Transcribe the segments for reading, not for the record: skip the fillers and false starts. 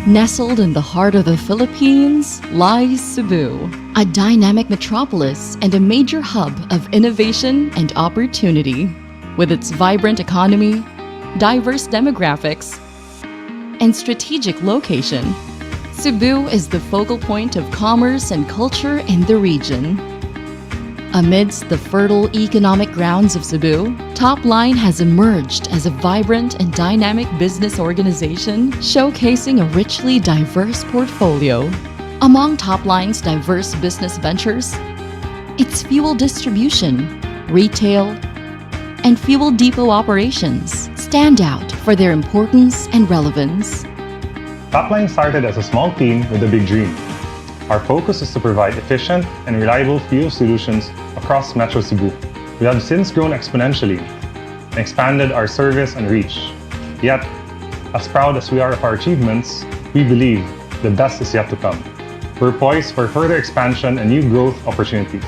Nestled in the heart of the Philippines lies Cebu, a dynamic metropolis and a major hub of innovation and opportunity. With its vibrant economy, diverse demographics, and strategic location, Cebu is the focal point of commerce and culture in the region. Amidst the fertile economic grounds of Cebu, Topline has emerged as a vibrant and dynamic business organization showcasing a richly diverse portfolio. Among Topline's diverse business ventures, its fuel distribution, retail, and fuel depot operations stand out for their importance and relevance. Topline started as a small team with a big dream. Our focus is to provide efficient and reliable fuel solutions across Metro Cebu. We have since grown exponentially and expanded our service and reach. Yet, as proud as we are of our achievements, we believe the best is yet to come. We're poised for further expansion and new growth opportunities.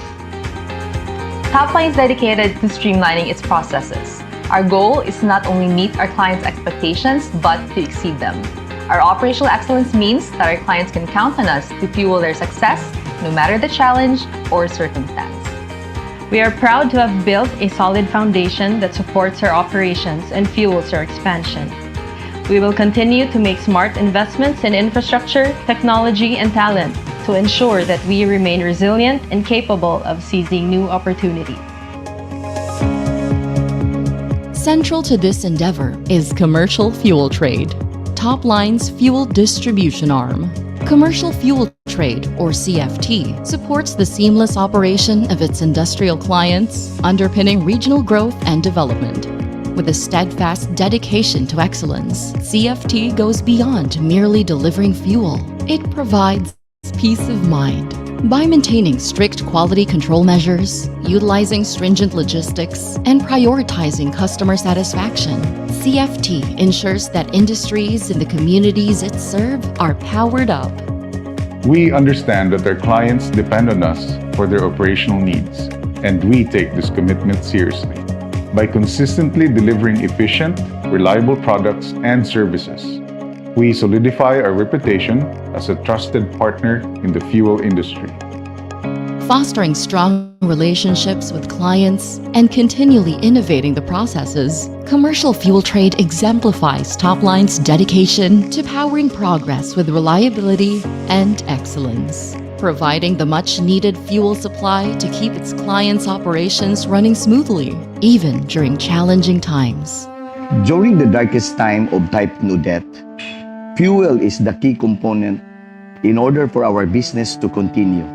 Topline is dedicated to streamlining its processes. Our goal is to not only meet our clients' expectations, but to exceed them. Our operational excellence means that our clients can count on us to fuel their success, no matter the challenge or circumstance. We are proud to have built a solid foundation that supports our operations and fuels our expansion. We will continue to make smart investments in infrastructure, technology, and talent to ensure that we remain resilient and capable of seizing new opportunities. Central to this endeavor is commercial fuel trade, Topline's fuel distribution arm. Commercial fuel trade, or CFT, supports the seamless operation of its industrial clients, underpinning regional growth and development. With a steadfast dedication to excellence, CFT goes beyond merely delivering fuel. It provides peace of mind. By maintaining strict quality control measures, utilizing stringent logistics, and prioritizing customer satisfaction, CFT ensures that industries in the communities it serves are powered up. We understand that our clients depend on us for their operational needs, and we take this commitment seriously. By consistently delivering efficient, reliable products and services, we solidify our reputation as a trusted partner in the fuel industry. Fostering strong relationships with clients and continually innovating the processes, commercial fuel trade exemplifies Topline's dedication to powering progress with reliability and excellence, providing the much-needed fuel supply to keep its clients' operations running smoothly, even during challenging times. During the darkest time of typhoon death, fuel is the key component in order for our business to continue.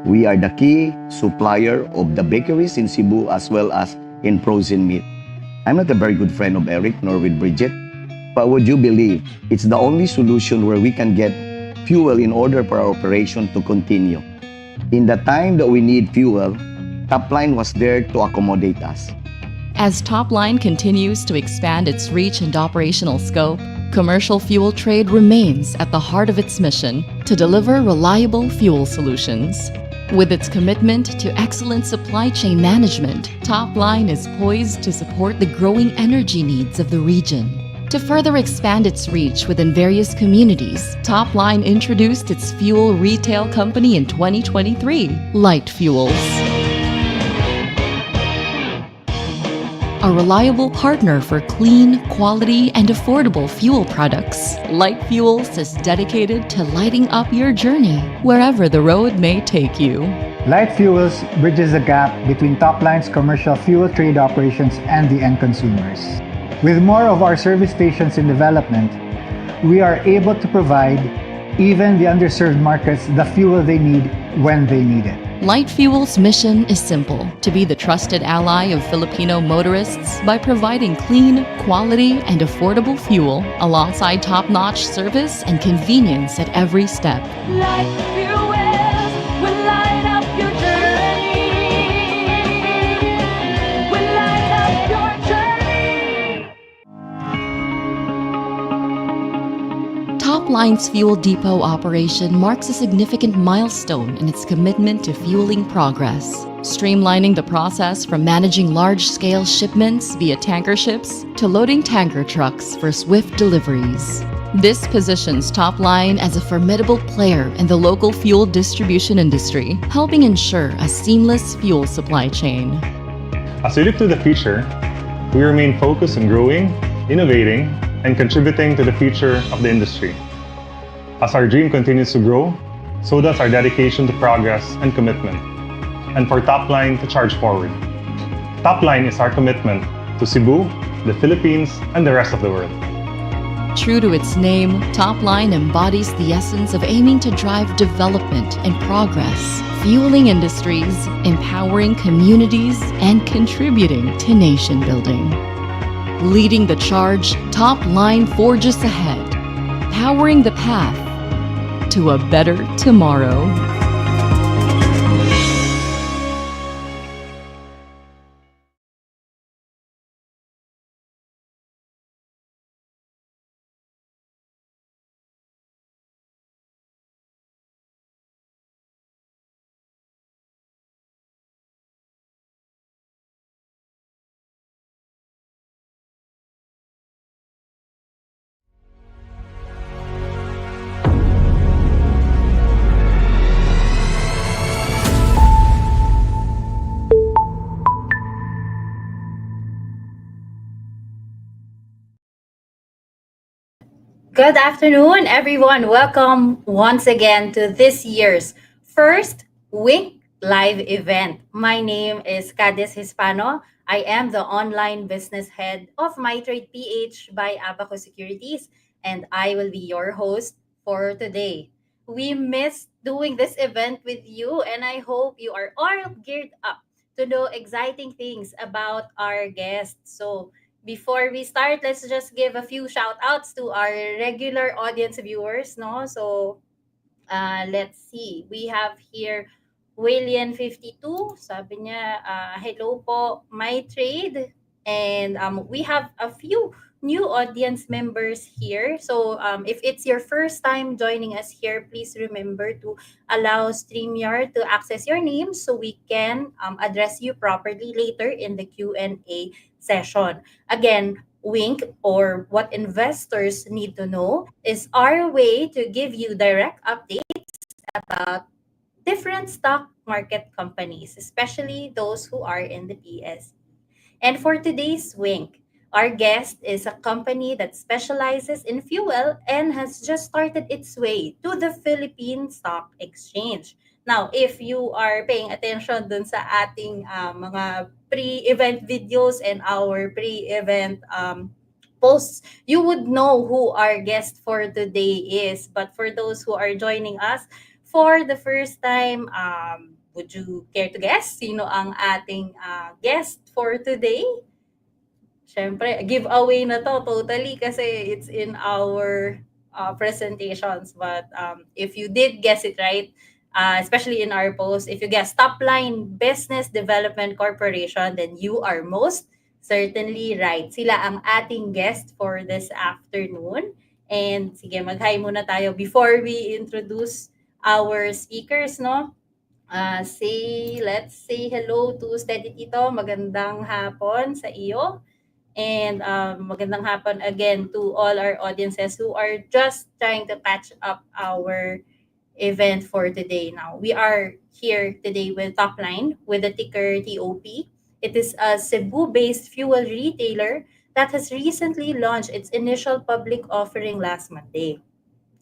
We are the key supplier of the bakeries in Cebu as well as in frozen meat. I'm not a very good friend of Eric nor with Bridget, but would you believe it's the only solution where we can get fuel in order for our operation to continue. In the time that we need fuel, Topline was there to accommodate us. As Topline continues to expand its reach and operational scope, commercial fuel trade remains at the heart of its mission to deliver reliable fuel solutions. With its commitment to excellent supply chain management, Topline is poised to support the growing energy needs of the region. To further expand its reach within various communities, Topline introduced its fuel retail company in 2023, Light Fuels. A reliable partner for clean, quality, and affordable fuel products, Light Fuels is dedicated to lighting up your journey wherever the road may take you. Light Fuels bridges the gap between Topline's commercial fuel trade operations and the end consumers. With more of our service stations in development, we are able to provide even the underserved markets the fuel they need when they need it. Light Fuel's mission is simple: to be the trusted ally of Filipino motorists by providing clean, quality, and affordable fuel alongside top-notch service and convenience at every step. Light Fuels will light up your journey. Will light up your journey. Topline's fuel depot operation marks a significant milestone in its commitment to fueling progress, streamlining the process from managing large-scale shipments via tanker ships to loading tanker trucks for swift deliveries. This positions Topline as a formidable player in the local fuel distribution industry, helping ensure a seamless fuel supply chain. As we look to the future, we remain focused on growing, innovating, and contributing to the future of the industry. As our dream continues to grow, so does our dedication to progress and commitment. And for Topline to charge forward. Topline is our commitment to Cebu, the Philippines, and the rest of the world. True to its name, Topline embodies the essence of aiming to drive development and progress, fueling industries, empowering communities, and contributing to nation building. Leading the charge, Topline forges ahead, powering the path to a better tomorrow. Good afternoon, everyone. Welcome once again to this year's first Wink Live event. My name is Cadiz Hispano. I am the online business head of MyTrade PH by Abaco Securities, and I will be your host for today. We missed doing this event with you, and I hope you are all geared up to know exciting things about our guests. So, before we start, let's just give a few shout outs to our regular audience viewers, no? So, let's see. We have here William52. Sabi niya, hello po, my trade. And we have a few new audience members here. So if it's your first time joining us here, please remember to allow StreamYard to access your name so we can address you properly later in the Q&A session. Again, Wink, or what investors need to know, is our way to give you direct updates about different stock market companies, especially those who are in the PS. And for today's Wink, our guest is a company that specializes in fuel and has just started its way to the Philippine Stock Exchange. Now, if you are paying attention dun sa ating mga pre-event videos and our pre-event posts, you would know who our guest for today is. But for those who are joining us for the first time, would you care to guess sino ang ating guest for today? Siyempre, giveaway na to totally kasi it's in our presentations. But if you did guess it right, especially in our post, if you guess Top Line Business Development Corporation, then you are most certainly right. Sila ang ating guest for this afternoon. And sige, mag-hi muna tayo before we introduce our speakers, no? Let's say hello to Steady Tito. Magandang hapon sa iyo. And magandang hapon again to all our audiences who are just trying to catch up our event for today. Now, we are here today with Topline with the ticker TOP. It is a Cebu-based fuel retailer that has recently launched its initial public offering last Monday.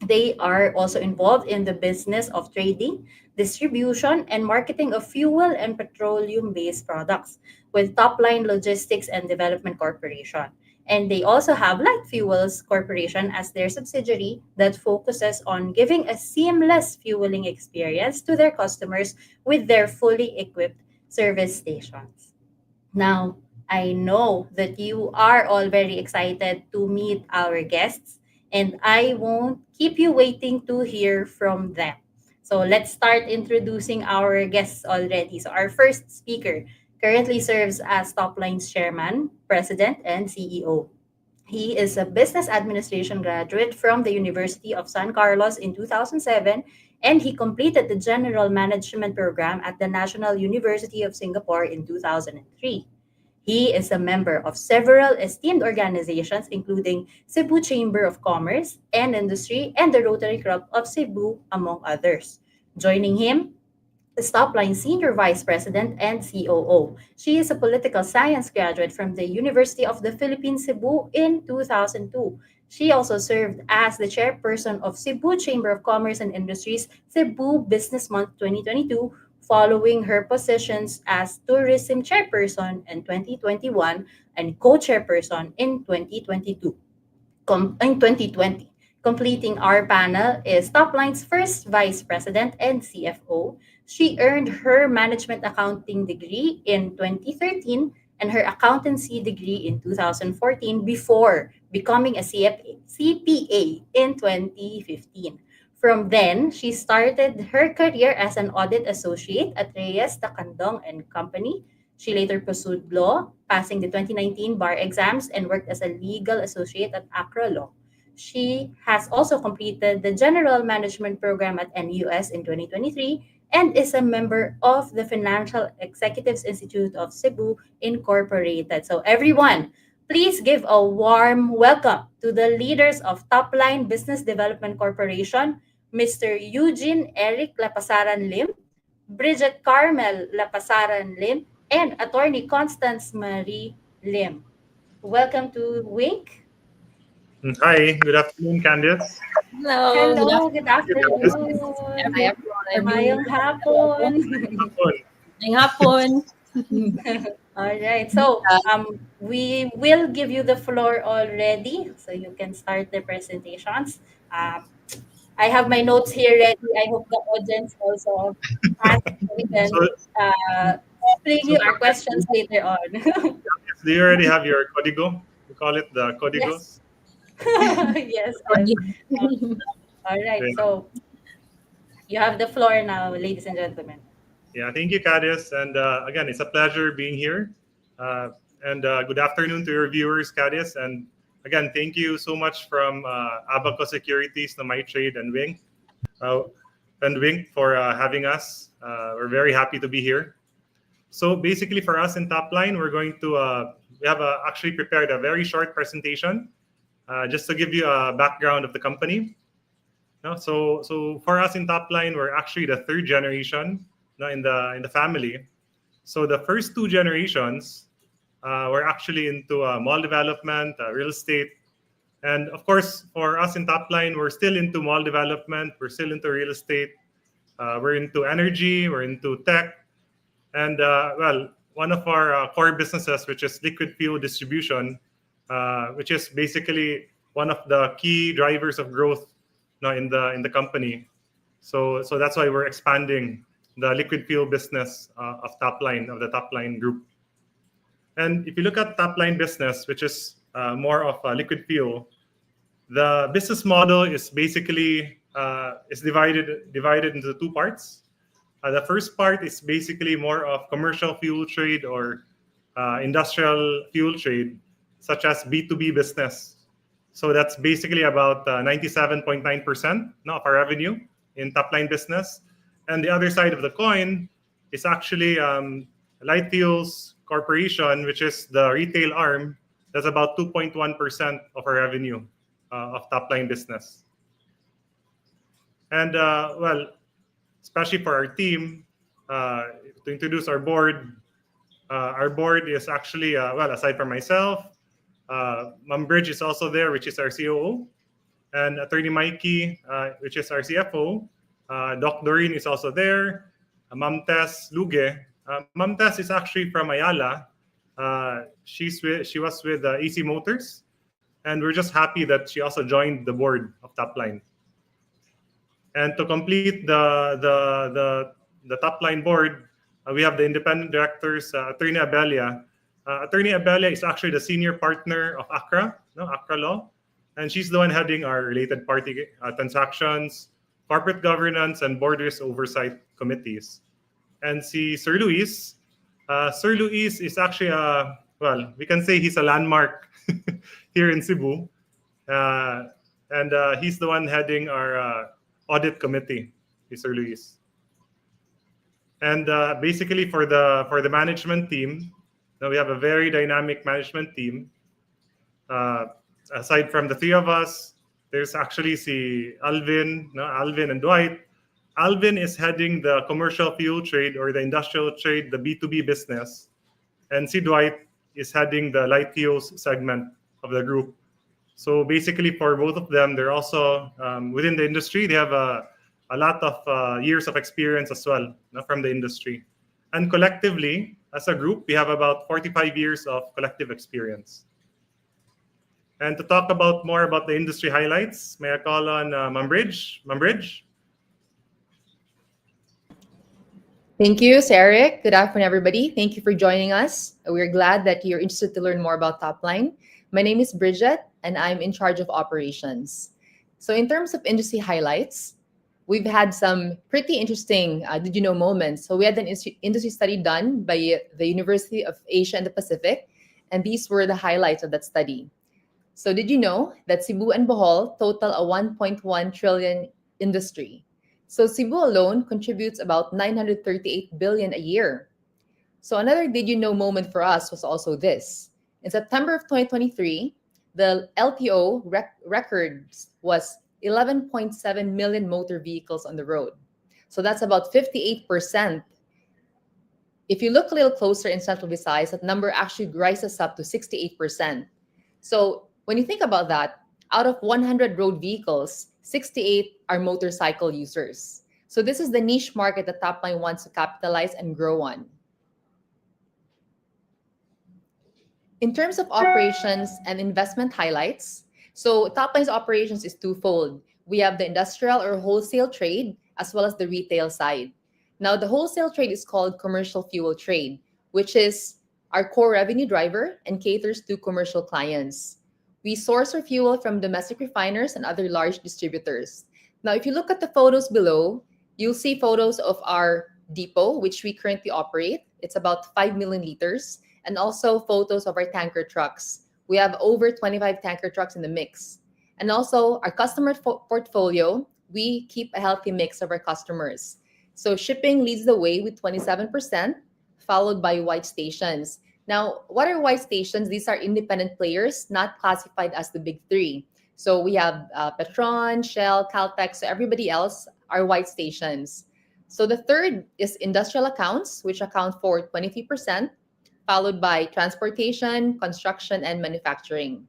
They are also involved in the business of trading, distribution, and marketing of fuel and petroleum based products with Topline Logistics and Development Corporation. And they also have Light Fuels Corporation as their subsidiary that focuses on giving a seamless fueling experience to their customers with their fully equipped service stations. Now, I know that you are all very excited to meet our guests, and I won't keep you waiting to hear from them. So let's start introducing our guests already. So, our first speaker currently serves as Topline's chairman, president, and CEO. He is a business administration graduate from the University of San Carlos in 2007, and he completed the general management program at the National University of Singapore in 2003. He is a member of several esteemed organizations, including Cebu Chamber of Commerce and Industry and the Rotary Club of Cebu, among others. Joining him, Stopline Senior Vice President and COO. She is a political science graduate from the University of the Philippines, Cebu in 2002. She also served as the chairperson of Cebu Chamber of Commerce and Industries Cebu Business Month 2022, following her positions as tourism chairperson in 2021 and co-chairperson in 2022 in 2020. Completing our panel is Topline's first vice president and CFO. She earned her management accounting degree in 2013 and her accountancy degree in 2014 before becoming a CPA in 2015. From then, she started her career as an audit associate at Reyes, Takandong and Company. She later pursued law, passing the 2019 bar exams and worked as a legal associate at Accra Law. She has also completed the General Management Program at NUS in 2023 and is a member of the Financial Executives Institute of Cebu Incorporated. So everyone, please give a warm welcome to the leaders of Topline Business Development Corporation, Mr. Eugene Eric Lapasaran Lim, Bridget Carmel Lapasaran Lim, and Attorney Constance Marie Lim. Welcome to Wink. Hi, good afternoon, Candice. Hello, Hello, good Good afternoon. afternoon. Hi everyone. Mayong hapon. Ngayong hapon. All right. So, we will give you the floor already, so you can start the presentations. I have my notes here ready. I hope the audience also has, so we can So, explain you our questions later on. do you already have your código? We call it the códigos. Yes. All right. Yeah. So, you have the floor now, ladies and gentlemen. Yeah, thank you, Cadiz. And again, it's a pleasure being here. And good afternoon to your viewers, Cadiz. And again, thank you so much from Abaco Securities, the MyTrade, and Wing for having us. We're very happy to be here. So basically, for us in Topline, we're going to we have actually prepared a very short presentation just to give you a background of the company. No, so for us in Topline, we're actually the third generation in the family. So the first two generations were actually into mall development, real estate, and of course for us in Topline, we're still into mall development, we're still into real estate, we're into energy, we're into tech, and well, one of our core businesses, which is liquid fuel distribution, which is basically one of the key drivers of growth in the company. So that's why we're expanding the liquid fuel business of the Topline group. And if you look at Topline business, which is more of a liquid fuel, the business model is basically is divided into two parts. The first part is basically more of commercial fuel trade or industrial fuel trade, such as B2B business. So that's basically about 97.9% of our revenue in Topline business. And the other side of the coin is actually Light Fuels Corporation, which is the retail arm. That's about 2.1% of our revenue of Topline business. And well, especially for our team, to introduce our board is actually, well, aside from myself, Ma'am Bridge is also there, which is our COO, and Attorney Mikey, which is our CFO. Doc Doreen is also there. Ma'am Tess Luge. Ma'am Tess is actually from Ayala. She was with AC Motors, and we're just happy that she also joined the board of Topline. And to complete the Topline board, we have the independent directors, Attorney Abelia. Attorney Abelia is actually the senior partner of Accra Law, and she's the one heading our related party transactions, corporate governance, and board risk oversight committees. And see Sir Luis. Sir Luis is actually well, we can say he's a landmark here in Cebu, and he's the one heading our audit committee, Sir Luis. And basically for the management team, Now we have a very dynamic management team. Aside from the three of us, there's actually Alvin, no, Alvin and Dwight. Alvin is heading the commercial fuel trade or the industrial trade, the B2B business. And Dwight is heading the light fuels segment of the group. So basically, for both of them, they're also within the industry. They have a lot of years of experience as well, from the industry. And collectively, as a group, we have about 45 years of collective experience. And to talk about more about the industry highlights, may I call on Mambridge? Mambridge? Thank you, Eric. Good afternoon, everybody. Thank you for joining us. We're glad that you're interested to learn more about Topline. My name is Bridget, and I'm in charge of operations. So in terms of industry highlights, we've had some pretty interesting did you know moments. So we had an industry study done by the University of Asia and the Pacific, and these were the highlights of that study. So did you know that Cebu and Bohol total a 1.1 trillion industry? So Cebu alone contributes about 938 billion a year. So another did you know moment for us was also this. In September of 2023, the LTO records was 11.7 million motor vehicles on the road. So that's about 58%. If you look a little closer in Central Visayas, that number actually rises up to 68%. So when you think about that, out of 100 road vehicles, 68 are motorcycle users. So this is the niche market that Topline wants to capitalize and grow on. In terms of operations and investment highlights, so Topline's operations is twofold. We have the industrial or wholesale trade as well as the retail side. Now, the wholesale trade is called commercial fuel trade, which is our core revenue driver and caters to commercial clients. We source our fuel from domestic refiners and other large distributors. Now, if you look at the photos below, you'll see photos of our depot, which we currently operate. It's about 5 million liters, and also photos of our tanker trucks. We have over 25 tanker trucks in the mix. And also our customer portfolio, we keep a healthy mix of our customers. So shipping leads the way with 27%, followed by white stations. Now, what are white stations? These are independent players, not classified as the big three. So we have Petron, Shell, Caltex, so everybody else are white stations. So the third is industrial accounts, which account for 23%, followed by transportation, construction, and manufacturing.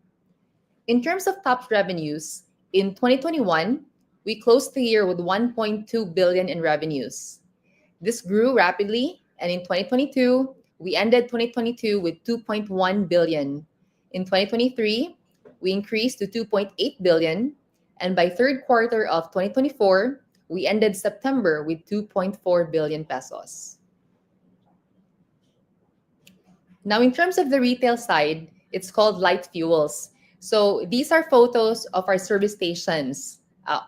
In terms of top revenues, in 2021, we closed the year with 1.2 billion in revenues. This grew rapidly, and in 2022, we ended 2022 with 2.1 billion. In 2023, we increased to 2.8 billion, and by third quarter of 2024, we ended September with 2.4 billion pesos. Now, in terms of the retail side, it's called light fuels. So these are photos of our service stations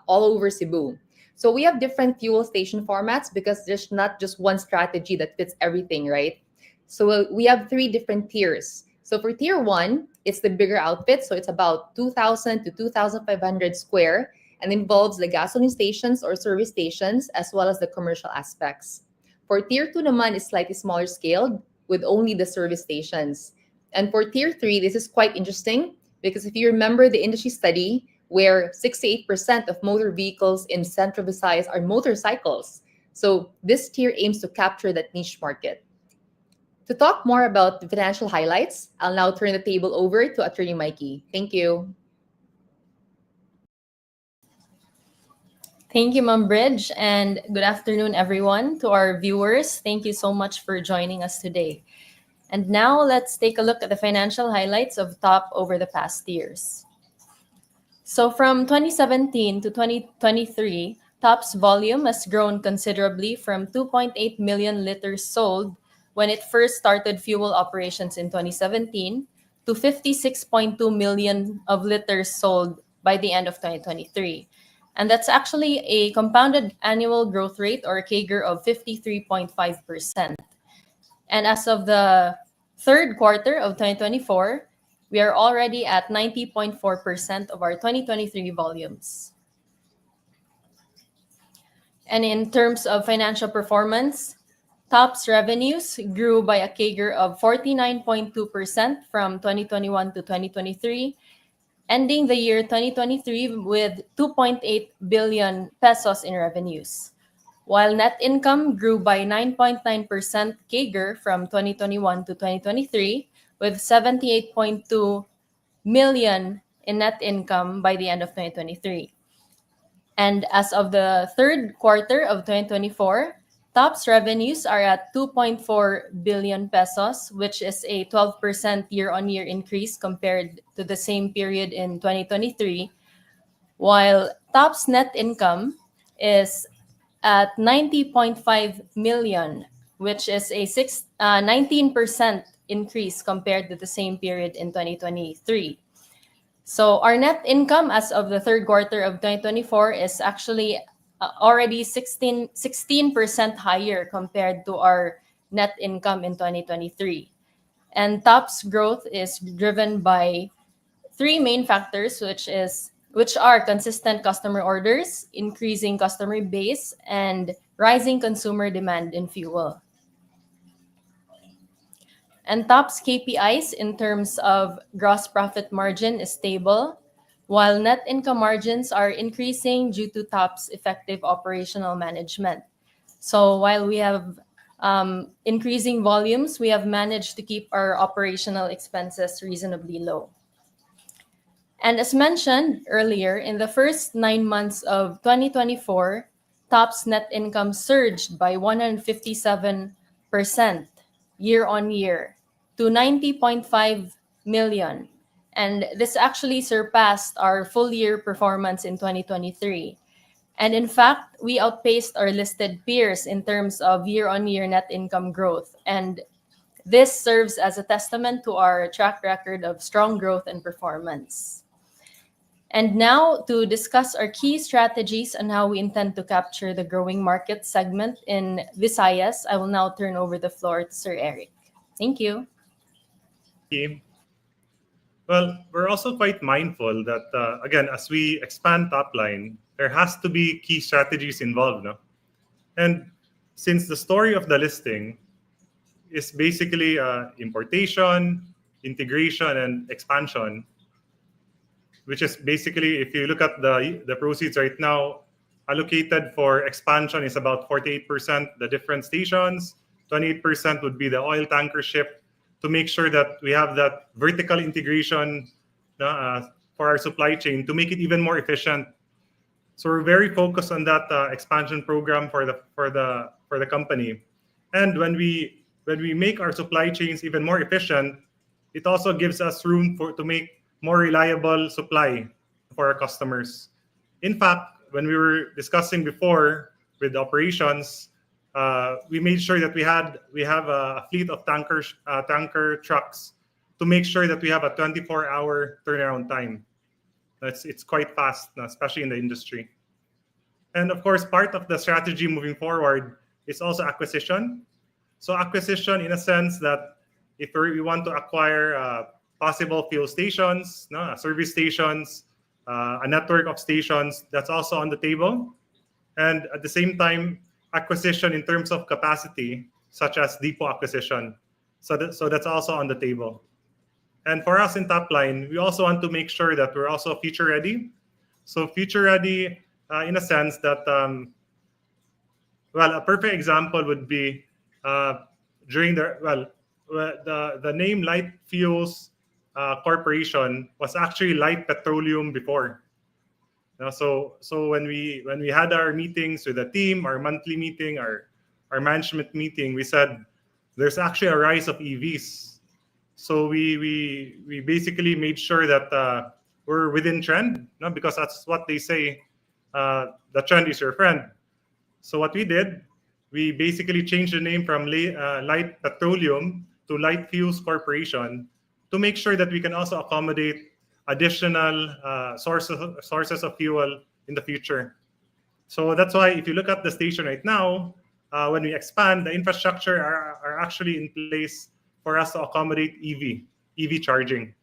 all over Cebu. So we have different fuel station formats because there's not just one strategy that fits everything, right? So we have 3 different tiers. So for tier 1, it's the bigger outfit. So it's about 2,000 to 2,500 square and involves the gasoline stations or service stations as well as the commercial aspects. For tier 2 naman is slightly smaller scaled with only the service stations. And for tier 3, this is quite interesting because if you remember the industry study where 68% of motor vehicles in Central Visayas are motorcycles. So this tier aims to capture that niche market. To talk more about the financial highlights, I'll now turn the table over to Attorney Mikey. Thank you. Thank you, Ma'am Bridge, and good afternoon, everyone. To our viewers, thank you so much for joining us today. And now let's take a look at the financial highlights of TOP over the past years. So from 2017 to 2023, TOP's volume has grown considerably from 2.8 million liters sold when it first started fuel operations in 2017 to 56.2 million of liters sold by the end of 2023. And that's actually a compounded annual growth rate or a CAGR of 53.5%. And as of the third quarter of 2024, we are already at 90.4% of our 2023 volumes. And in terms of financial performance, TOP's revenues grew by a CAGR of 49.2% from 2021 to 2023, ending the year 2023 with 2.8 billion pesos in revenues, while net income grew by 9.9% CAGR from 2021 to 2023, with 78.2 million in net income by the end of 2023. And as of the third quarter of 2024, TOP's revenues are at 2.4 billion pesos, which is a 12% year-on-year increase compared to the same period in 2023, while TOP's net income is at 90.5 million, which is a 19% increase compared to the same period in 2023. So our net income as of the third quarter of 2024 is actually already 16% higher compared to our net income in 2023. And TOP's growth is driven by three main factors, which are consistent customer orders, increasing customer base, and rising consumer demand in fuel. And TOP's KPIs in terms of gross profit margin is stable, while net income margins are increasing due to TOP's effective operational management. So while we have increasing volumes, we have managed to keep our operational expenses reasonably low. And as mentioned earlier, in the first 9 months of 2024, TOP's net income surged by 157% year on year to 90.5 million. And this actually surpassed our full year performance in 2023. And in fact, we outpaced our listed peers in terms of year on year net income growth. And this serves as a testament to our track record of strong growth and performance. And now, to discuss our key strategies and how we intend to capture the growing market segment in Visayas, I will now turn over the floor to Sir Eric. Thank you. Well, we're also quite mindful that, again, as we expand top line, there has to be key strategies involved. No? And since the story of the listing is basically importation, integration, and expansion, which is basically, if you look at the proceeds right now, allocated for expansion is about 48%, the different stations, 28% would be the oil tanker ship, to make sure that we have that vertical integration for our supply chain to make it even more efficient. So we're very focused on that expansion program for the company. And when we make our supply chains even more efficient, it also gives us room to make more reliable supply for our customers. In fact, when we were discussing before with operations, we made sure that we have a fleet of tanker trucks to make sure that we have a 24-hour turnaround time. It's quite fast, especially in the industry. And of course, part of the strategy moving forward is also acquisition. So acquisition in a sense that if we want to acquire possible fuel stations, service stations, a network of stations, that's also on the table. And at the same time, acquisition in terms of capacity, such as depot acquisition. So that's also on the table. And for us in top line, we also want to make sure that we're also future ready. So future ready in a sense that, a perfect example would be during the name Light Fuels Corporation was actually Light Petroleum before. So when we had our meetings with the team, our monthly meeting, our management meeting, we said there's actually a rise of EVs. So we basically made sure that we're within trend, because that's what they say. The trend is your friend. So what we did, we basically changed the name from Light Petroleum to Light Fuels Corporation to make sure that we can also accommodate additional sources of fuel in the future. So that's why if you look at the station right now, when we expand, the infrastructure are actually in place for us to accommodate EV charging,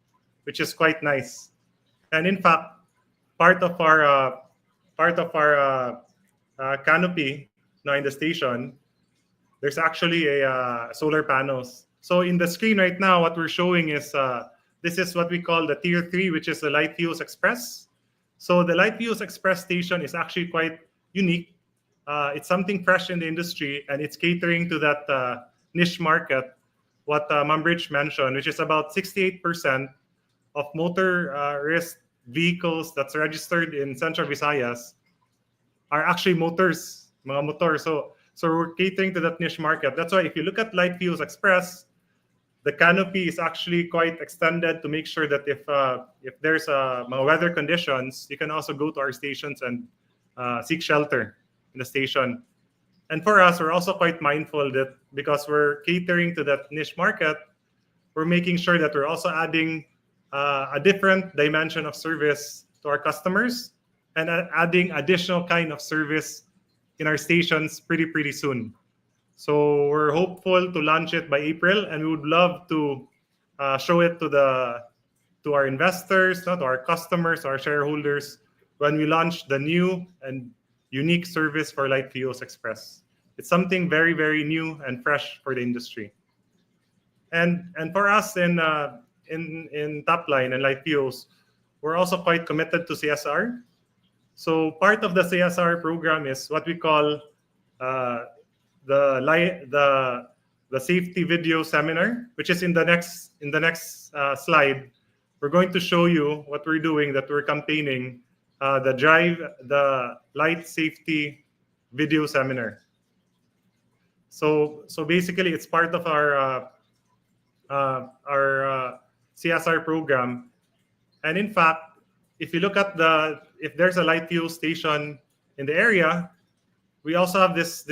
which is quite nice. And in fact, part of our canopy now in the station there's actually a solar panels. So in the screen right now, what we're showing is this is what we call the Tier 3, which is the Light Fuels Express. So the Light Fuels Express station is actually quite unique. It's something fresh in the industry, and it's catering to that niche market, what Mambridge mentioned, which is about 68% of motor risk vehicles that's registered in Central Visayas are actually motors, mga motor. So we're catering to that niche market. That's why if you look at Light Fuels Express, the canopy is actually quite extended to make sure that if there's mga weather conditions, you can also go to our stations and seek shelter in the station. And for us, we're also quite mindful that because we're catering to that niche market, we're making sure that we're also adding a different dimension of service to our customers and adding additional kind of service in our stations pretty soon. So we're hopeful to launch it by April, and we would love to show it to our investors, to our customers, our shareholders, when we launch the new and unique service for Light Fuels Express. It's something very new and fresh for the industry. And for us in Topline and Light Fuels, we're also quite committed to CSR. So part of the CSR program is what we call the safety video seminar, which is in the next slide. We're going to show you what we're doing, that we're campaigning the light safety video seminar. So basically, it's part of our CSR program. And in fact, if you look at if there's a light fuel station in the area, we also have this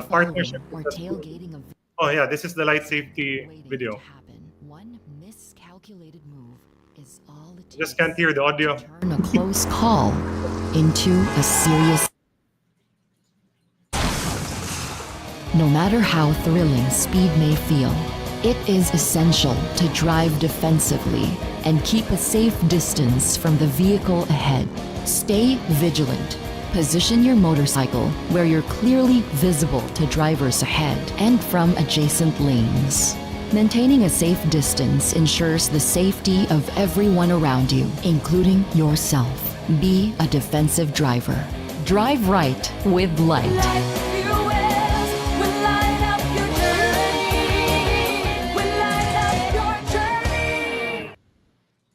partnership. Or tailgating of Oh yeah, this is the light safety video. One miscalculated move is all it takes. Just can't hear the audio. To turn a close call into a serious. No matter how thrilling speed may feel, it is essential to drive defensively and keep a safe distance from the vehicle ahead. Stay vigilant. Position your motorcycle where you're clearly visible to drivers ahead and from adjacent lanes. Maintaining a safe distance ensures the safety of everyone around you, including yourself. Be a defensive driver. Drive right with light.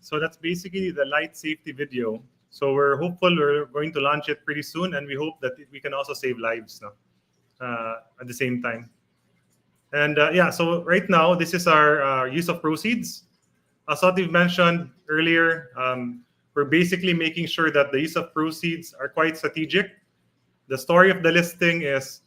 So that's basically the light safety video. So we're hopeful we're going to launch it pretty soon, and we hope that we can also save lives at the same time. And so right now, this is our use of proceeds. As what we've mentioned earlier, we're basically making sure that the use of proceeds are quite strategic. The story of the listing is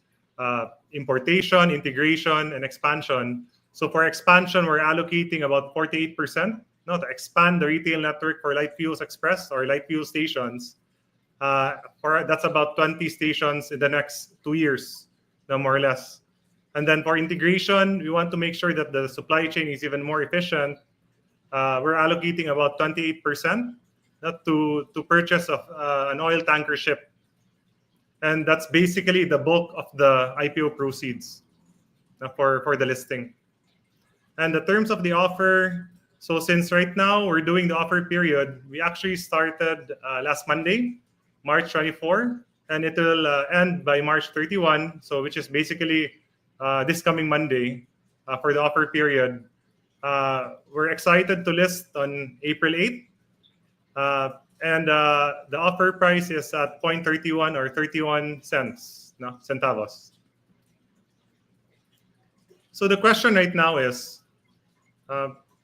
importation, integration, and expansion. So for expansion, we're allocating about 48%. To expand the retail network for Light Fuels Express or Light Fuel stations. That's about 20 stations in the next 2 years, more or less. And then for integration, we want to make sure that the supply chain is even more efficient. We're allocating about 28% to purchase of an oil tanker ship. And that's basically the bulk of the IPO proceeds for the listing. And the terms of the offer. So since right now we're doing the offer period, we actually started last Monday, March 24, and it will end by March 31. So which is basically this coming Monday for the offer period. We're excited to list on April 8th. And the offer price is at 0.31 or 31 cents, centavos. So the question right now is,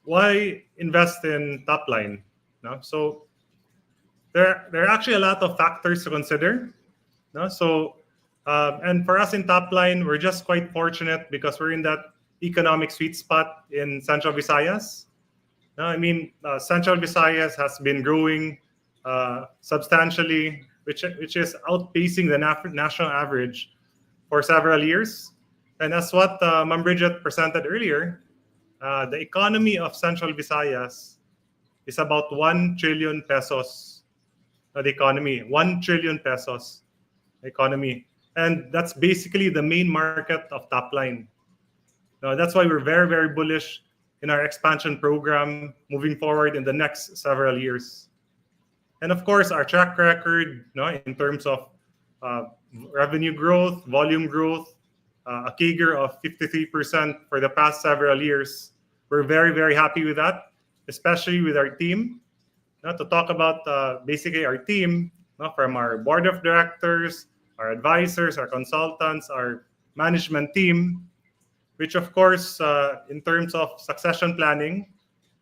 why invest in Topline? So there are actually a lot of factors to consider. So and for us in Topline, we're just quite fortunate because we're in that economic sweet spot in Central Visayas. Central Visayas has been growing substantially, which is outpacing the national average for several years. And as what Ma'am Bridget presented earlier, the economy of Central Visayas is about 1 trillion pesos. The economy, 1 trillion pesos economy. And that's basically the main market of top line. That's why we're very, very bullish in our expansion program moving forward in the next several years. And of course, our track record in terms of revenue growth, volume growth, a CAGR of 53% for the past several years. We're very, very happy with that, especially with our team. To talk about basically our team, from our board of directors, our advisors, our consultants, our management team, which of course, in terms of succession planning,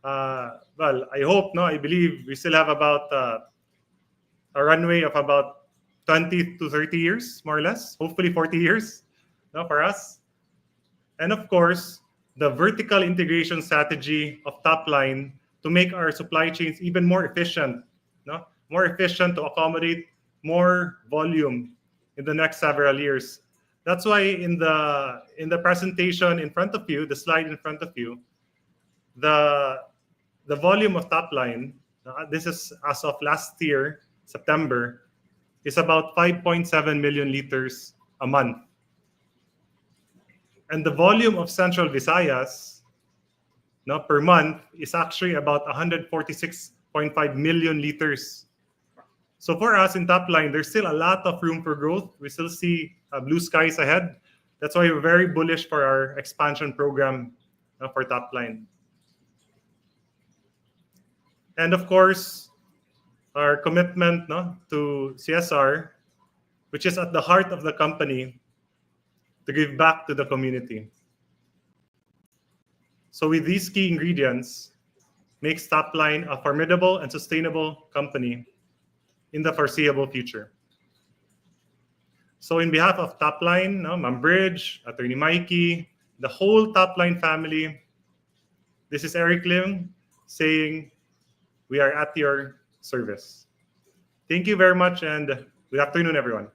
well, I believe we still have about a runway of about 20 to 30 years, more or less, hopefully 40 years for us. And of course, the vertical integration strategy of top line to make our supply chains even more efficient, more efficient to accommodate more volume in the next several years. That's why in the presentation in front of you, the slide in front of you, the volume of top line, this is as of last year, September, is about 5.7 million liters a month. And the volume of Central Visayas per month is actually about 146.5 million liters. So for us in top line, there's still a lot of room for growth. We still see blue skies ahead. That's why we're very bullish for our expansion program for top line. And of course, our commitment to CSR, which is at the heart of the company, to give back to the community. So with these key ingredients, makes Topline a formidable and sustainable company in the foreseeable future. So in behalf of Topline, Ma'am Bridge, Attorney Mikey, the whole Topline family, this is Eric Lim saying we are at your service. Thank you very much and good afternoon, everyone.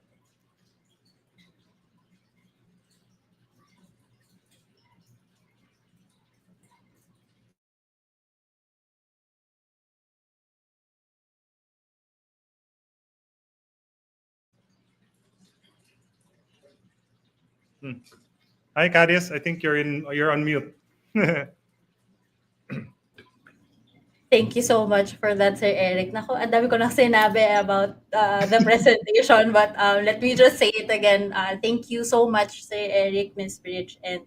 Hi, Cadiz. I think you're on mute. Thank you so much for that, Sir Eric. Naku, ang dami ko nang sinabi about the presentation, but let me just say it again. Thank you so much, Sir Eric, Miss Bridge, and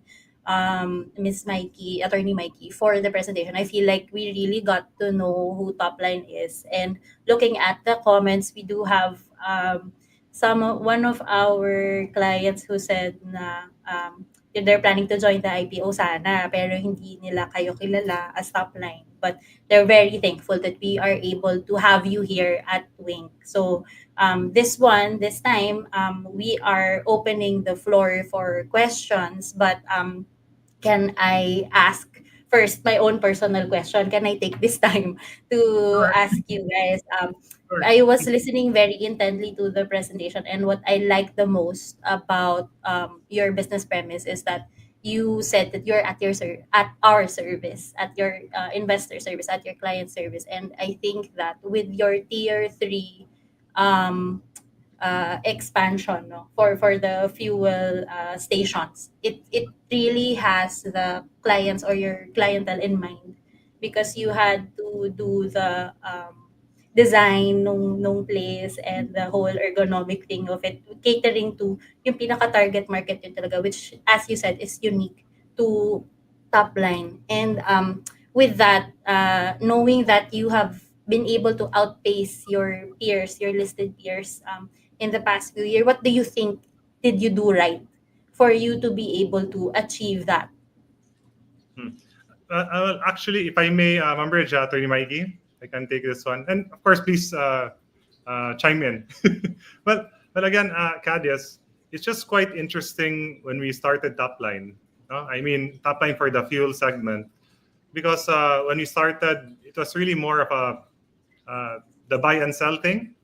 Miss Mikey, Attorney Mikey, for the presentation. I feel like we really got to know who Topline is. And looking at the comments, we do have one of our clients who said na they're planning to join the IPO sana, pero hindi nila kayo kilala as Topline. But they're very thankful that we are able to have you here at Wink. So this time, we are opening the floor for questions, but can I ask first my own personal question? Can I take this time to ask you guys? I was listening very intently to the presentation, and what I like the most about your business premise is that you said that you're at our service, at your investor service, at your client service, and I think that with your tier 3 expansion, for the fuel stations, it really has the clients or your clientele in mind, because you had to do the design nung place and the whole ergonomic thing of it, catering to yung pinaka-target market yun talaga, which, as you said, is unique to Topline. And with that, knowing that you have been able to outpace your peers, your listed peers, in the past few years, what do you think did you do right for you to be able to achieve that? Actually, if I may, Ma'am Bridge, Attorney Mikey, I can take this one. And of course, please chime in. But again, Cadiz, it's just quite interesting when we started Topline. I mean, Topline for the fuel segment. Because when we started, it was really more of the buy and sell thing.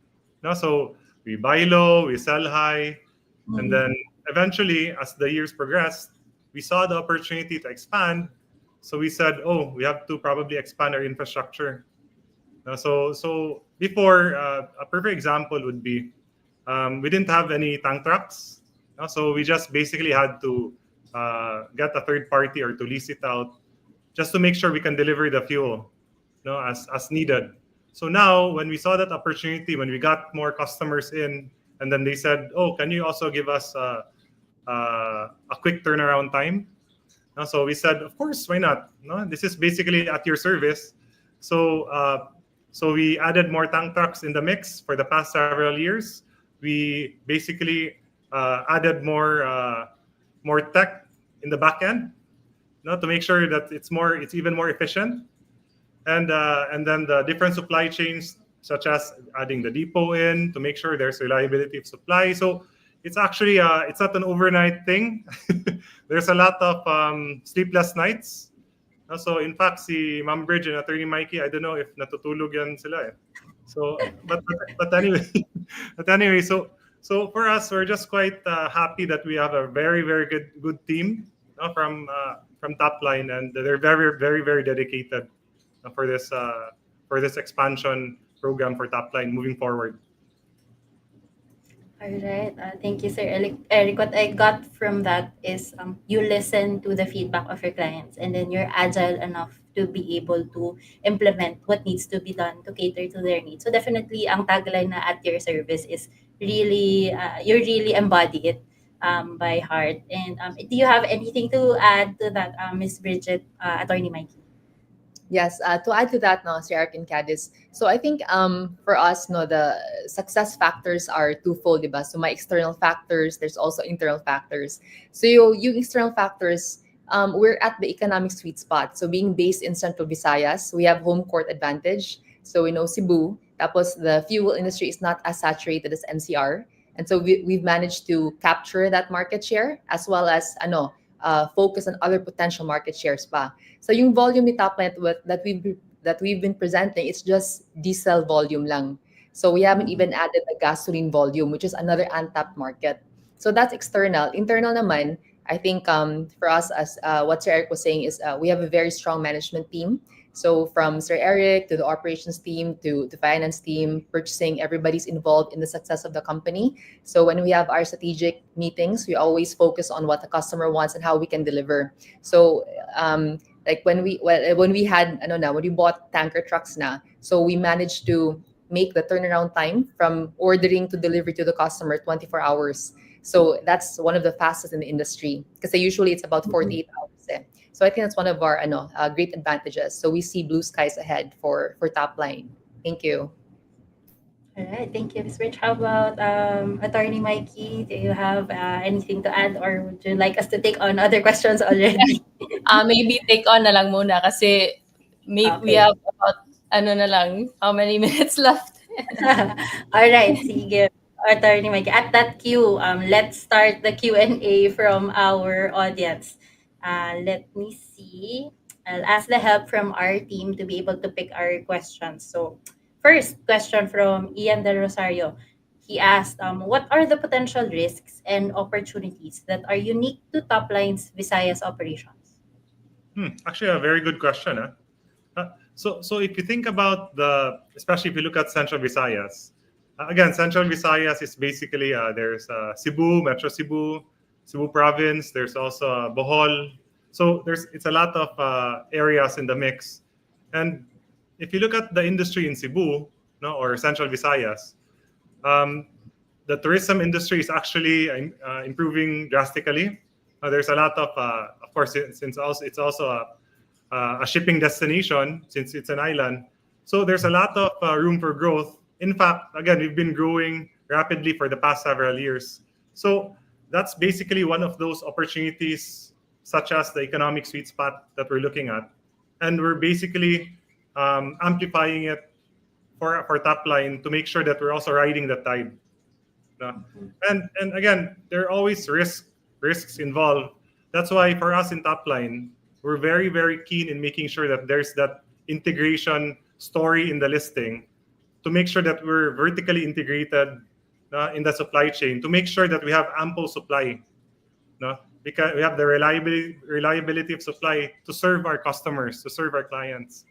So we buy low, we sell high. And then eventually, as the years progressed, we saw the opportunity to expand. So we said, we have to probably expand our infrastructure. So before, a perfect example would be, we didn't have any tank trucks. So we just basically had to get a third party or to lease it out just to make sure we can deliver the fuel, as needed. So now, when we saw that opportunity, when we got more customers in, and then they said, "Oh, can you also give us a quick turnaround time?" So we said, "Of course, why not? No, this is basically at your service." So so we added more tank trucks in the mix for the past several years. We basically added more tech in the back end, to make sure that it's even more efficient, and then the different supply chains, such as adding the depot in to make sure there's reliability of supply. So it's actually it's not an overnight thing. There's a lot of sleepless nights. So in fact, si Ma'am Bridge and Attorney Mikey, I don't know if natutulog yan sila eh. So but anyway, so for us, we're just quite happy that we have a very very good team, from top line, and they're very very very dedicated for this expansion program for top line moving forward. All right. Thank you, Sir Eric. What I got from that is you listen to the feedback of your clients, and then you're agile enough to be able to implement what needs to be done to cater to their needs. So definitely, ang tagline na at your service is really, you really embody it by heart. And do you have anything to add to that, Miss Bridget, Attorney Mikey? Yes, to add to that, no, Sir Eric and Cadis. So I think for us, no, the success factors are twofold, diba? So my external factors, there's also internal factors. So yung external factors, we're at the economic sweet spot. So being based in Central Visayas, we have home court advantage. So we know Cebu. Tapos the fuel industry is not as saturated as NCR. And so we've managed to capture that market share as well as focus on other potential market shares pa. So yung volume ni Topline that we've been presenting, it's just diesel volume lang. So we haven't even added the gasoline volume, which is another untapped market. So that's external. Internal naman, I think for us, as what Sir Eric was saying, is we have a very strong management team. So from Sir Eric to the operations team to the finance team, purchasing, everybody's involved in the success of the company. So when we have our strategic meetings, we always focus on what the customer wants and how we can deliver. So like when we had, I don't know, when we bought tanker trucks na, so we managed to make the turnaround time from ordering to delivery to the customer 24 hours. So that's one of the fastest in the industry, because usually it's about 48 hours. Eh. So I think that's one of our great advantages. So we see blue skies ahead for top line. Thank you. All right, thank you, Ms. Rich. How about Attorney Mikey? Do you have anything to add, or would you like us to take on other questions already? Maybe take on na lang muna kasi we Okay. have about na lang, how many minutes left? All right, sige. Attorney Mikey, at that queue, let's start the Q&A from our audience. Let me see. I'll ask the help from our team to be able to pick our questions. So, first question from Ian Del Rosario. He asked, what are the potential risks and opportunities that are unique to Topline's Visayas operations? Actually, a very good question. So if you think about especially if you look at Central Visayas, again, Central Visayas is basically there's Cebu, Metro Cebu, Cebu Province. There's also Bohol. So it's a lot of areas in the mix. And if you look at the industry in Cebu, no, or Central Visayas, the tourism industry is actually improving drastically. There's a lot of course, since also it's also a shipping destination since it's an island. So there's a lot of room for growth. In fact, again, we've been growing rapidly for the past several years. So that's basically one of those opportunities, such as the economic sweet spot that we're looking at. And we're basically amplifying it for top line to make sure that we're also riding the tide. And again, there are always risks involved. That's why for us in top line, we're very, very keen in making sure that there's that integration story in the listing to make sure that we're vertically integrated in the supply chain, to make sure that we have ample supply. Because we have the reliability of supply to serve our customers, to serve our clients.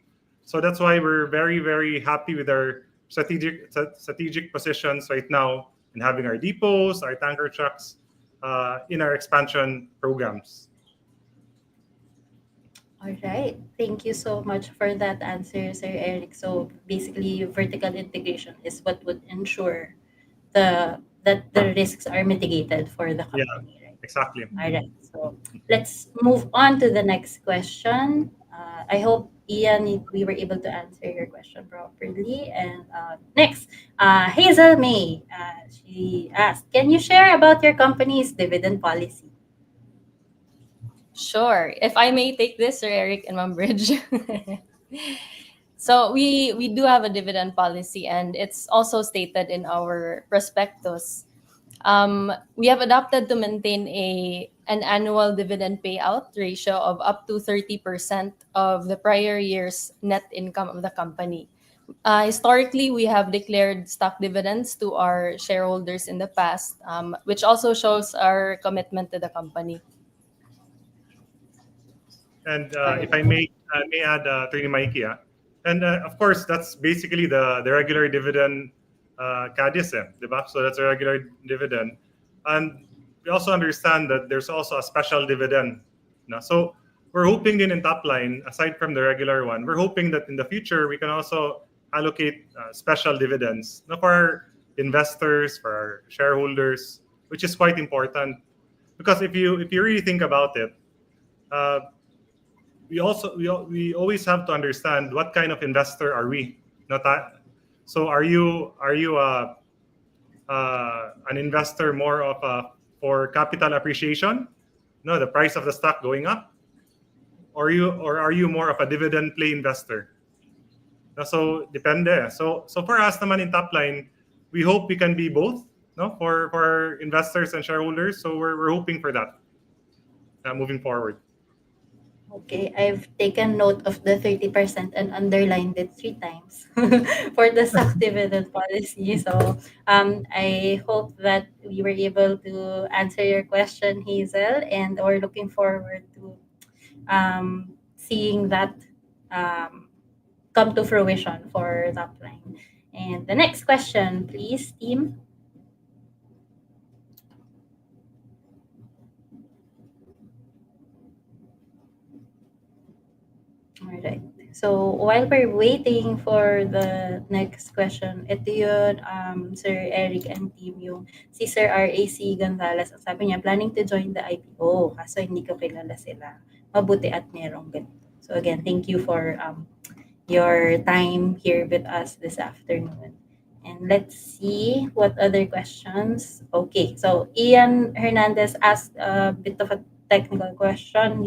So that's why we're very, very happy with our strategic positions right now in having our depots, our tanker trucks, in our expansion programs. All right. Thank you so much for that answer, Sir Eric. So basically, vertical integration is what would ensure that the risks are mitigated for the Yeah, company, right? exactly. All right. So let's move on to the next question. I hope Ian, we were able to answer your question properly. And next, Hazel May, she asked, "Can you share about your company's dividend policy?" Sure. If I may take this, Sir Eric and Ma'am Bridge. So we do have a dividend policy, and it's also stated in our prospectus. We have adopted to maintain an annual dividend payout ratio of up to 30% of the prior year's net income of the company. Historically, we have declared stock dividends to our shareholders in the past, which also shows our commitment to the company. And All right. if I may add, Attorney Mikey, and of course, that's basically the regular dividend CADIS, diba? So that's a regular dividend. And we also understand that there's also a special dividend. No? So we're hoping in top line, aside from the regular one, we're hoping that in the future, we can also allocate special dividends, no, for our investors, for our shareholders, which is quite important. Because if you really think about it, uh, we always have to understand what kind of investor are we. Not that. So are you an investor more of for capital appreciation? No, the price of the stock going up, or are you more of a dividend play investor? No, so depende. So for us naman in top line, we hope we can be both. No, for investors and shareholders. So we're hoping for that moving forward. Okay, I've taken note of the 30% and underlined it 3 times for the stock dividend policy. So I hope that we were able to answer your question, Hazel, and we're looking forward to seeing that um, come to fruition for top line. And the next question, please, team. All right. So while we're waiting for the next question, ito yun, Sir Eric and team, yung si Sir R.A.C. Gonzalez, ang sabi niya, planning to join the IPO, kaso hindi ko kilala sila. Mabuti at merong ganito. So again, thank you for your time here with us this afternoon. And let's see what other questions. Okay, so Ian Hernandez asked a bit of a technical question.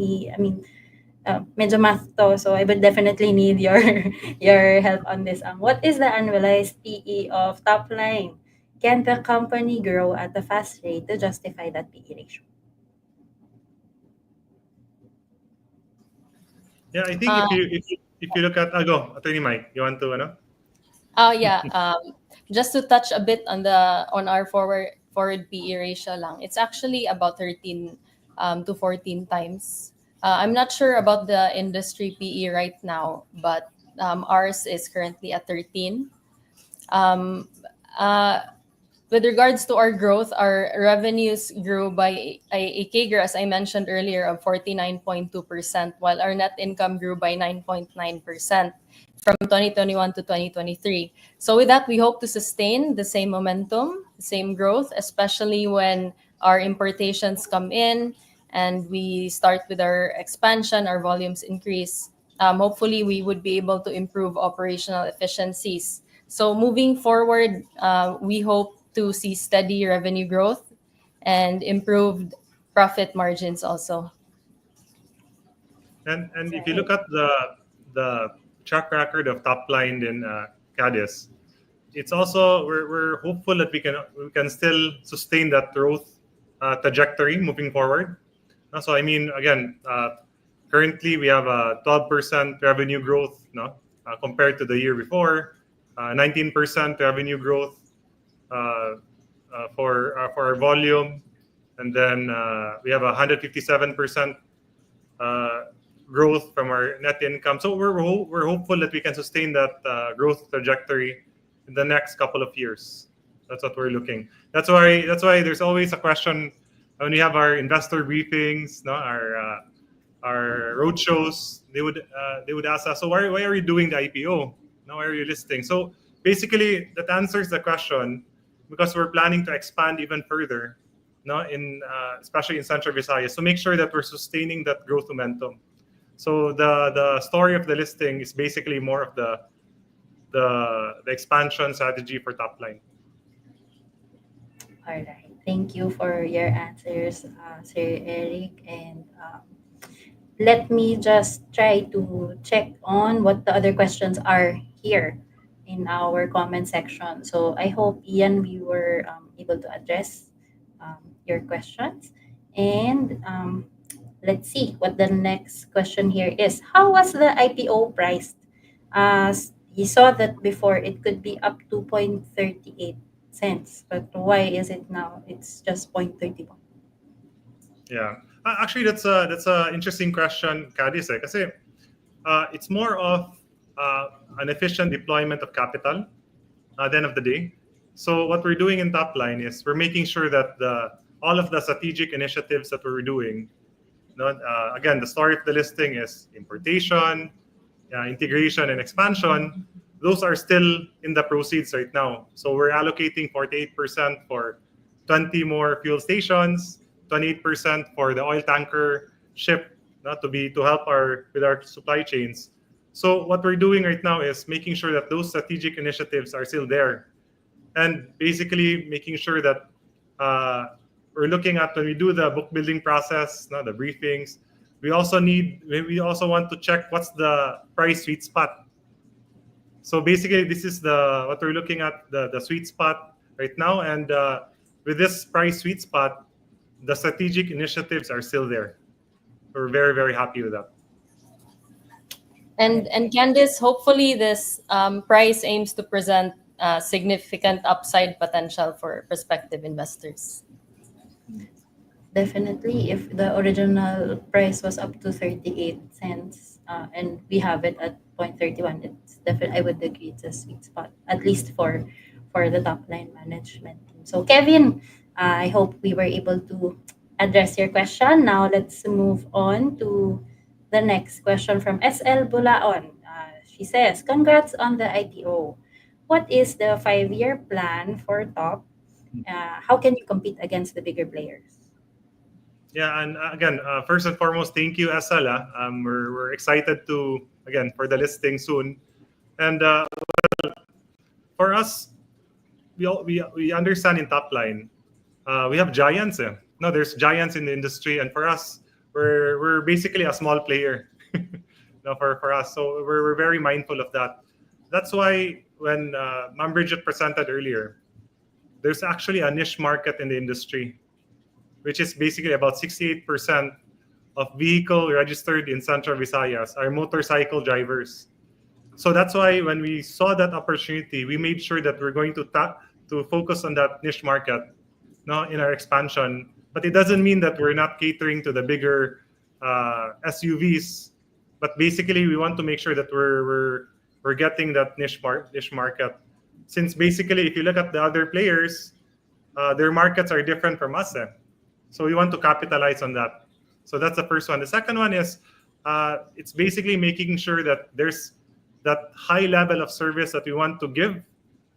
Medyo math to, so I would definitely need your your help on this. What is the annualized PE of top line? Can the company grow at a fast rate to justify that PE ratio? Yeah, I think if you look at go, Attorney Mike, you want to Oh yeah. Just to touch a bit on our forward PE ratio lang. It's actually about 13 to 14 times. I'm not sure about the industry PE right now, but ours is currently at 13. Um, uh, with regards to our growth, our revenues grew by a CAGR, as I mentioned earlier, of 49.2%, while our net income grew by 9.9% from 2021 to 2023. So with that, we hope to sustain the same momentum, the same growth, especially when our importations come in and we start with our expansion, our volumes increase. Hopefully, we would be able to improve operational efficiencies. So moving forward, we hope to see steady revenue growth and improved profit margins also. and if you look at the track record of top line in CADIS, it's also we're hopeful that we can still sustain that growth trajectory moving forward. So I mean, again, currently we have a 12% revenue growth, no, compared to the year before, 19% revenue growth for our volume, and then we have 157% growth from our net income. So we're hopeful that we can sustain that growth trajectory in the next couple of years. That's what we're looking. That's why there's always a question when we have our investor briefings, no, our road shows, they would ask us, so why are you doing the IPO? No, why are you listing? So basically, that answers the question because we're planning to expand even further, no, in especially in Central Visayas, to make sure that we're sustaining that growth momentum. So the story of the listing is basically more of the expansion strategy for top line. All right. Thank you for your answers, Sir Eric. And let me just try to check on what the other questions are here in our comment section. So I hope, Ian, we were able to address your questions. And let's see what the next question here is. How was the IPO priced? You saw that before it could be up to 0.38 cents, but why is it now? It's just 0.31. Yeah. Actually, that's a interesting question, Kadis. Kasi it's more of an efficient deployment of capital at the end of the day. So what we're doing in top line is we're making sure that all of the strategic initiatives that we're doing, again, the story of the listing is importation, integration, and expansion. Those are still in the proceeds right now. So we're allocating 48% for 20 more fuel stations, 28% for the oil tanker ship, to help with our supply chains. So what we're doing right now is making sure that those strategic initiatives are still there, and basically making sure that we're looking at, when we do the book building process, the briefings, we also want to check what's the price sweet spot. So basically, this is what we're looking at, the sweet spot right now, and with this price sweet spot, the strategic initiatives are still there. We're very, very happy with that. And Candice, hopefully this price aims to present significant upside potential for prospective investors. Definitely, if the original price was up to 38 cents and we have it at 0.31, it's definitely, I would agree, it's a sweet spot, at least for the top line management team. So, Kevin, I hope we were able to address your question. Now, let's move on to the next question from SL Bulaon. She says, congrats on the IPO. What is the 5-year plan for top? How can you compete against the bigger players? Yeah, and again, first and foremost, thank you, Asala. We're excited for the listing soon, and for us, we understand in top line, we have giants. No, there's giants in the industry, and for us, we're basically a small player. No, for us, so we're very mindful of that. That's why when Ma'am Bridget presented earlier, there's actually a niche market in the industry, which is basically about 68% of vehicle registered in Central Visayas are motorcycle drivers. So that's why when we saw that opportunity, we made sure that we're going to focus on that niche market, in our expansion. But it doesn't mean that we're not catering to the bigger SUVs. But basically, we want to make sure that we're getting that niche market. Since basically, if you look at the other players, their markets are different from us. So we want to capitalize on that. So that's the first one. The second one is it's basically making sure that there's that high level of service that we want to give,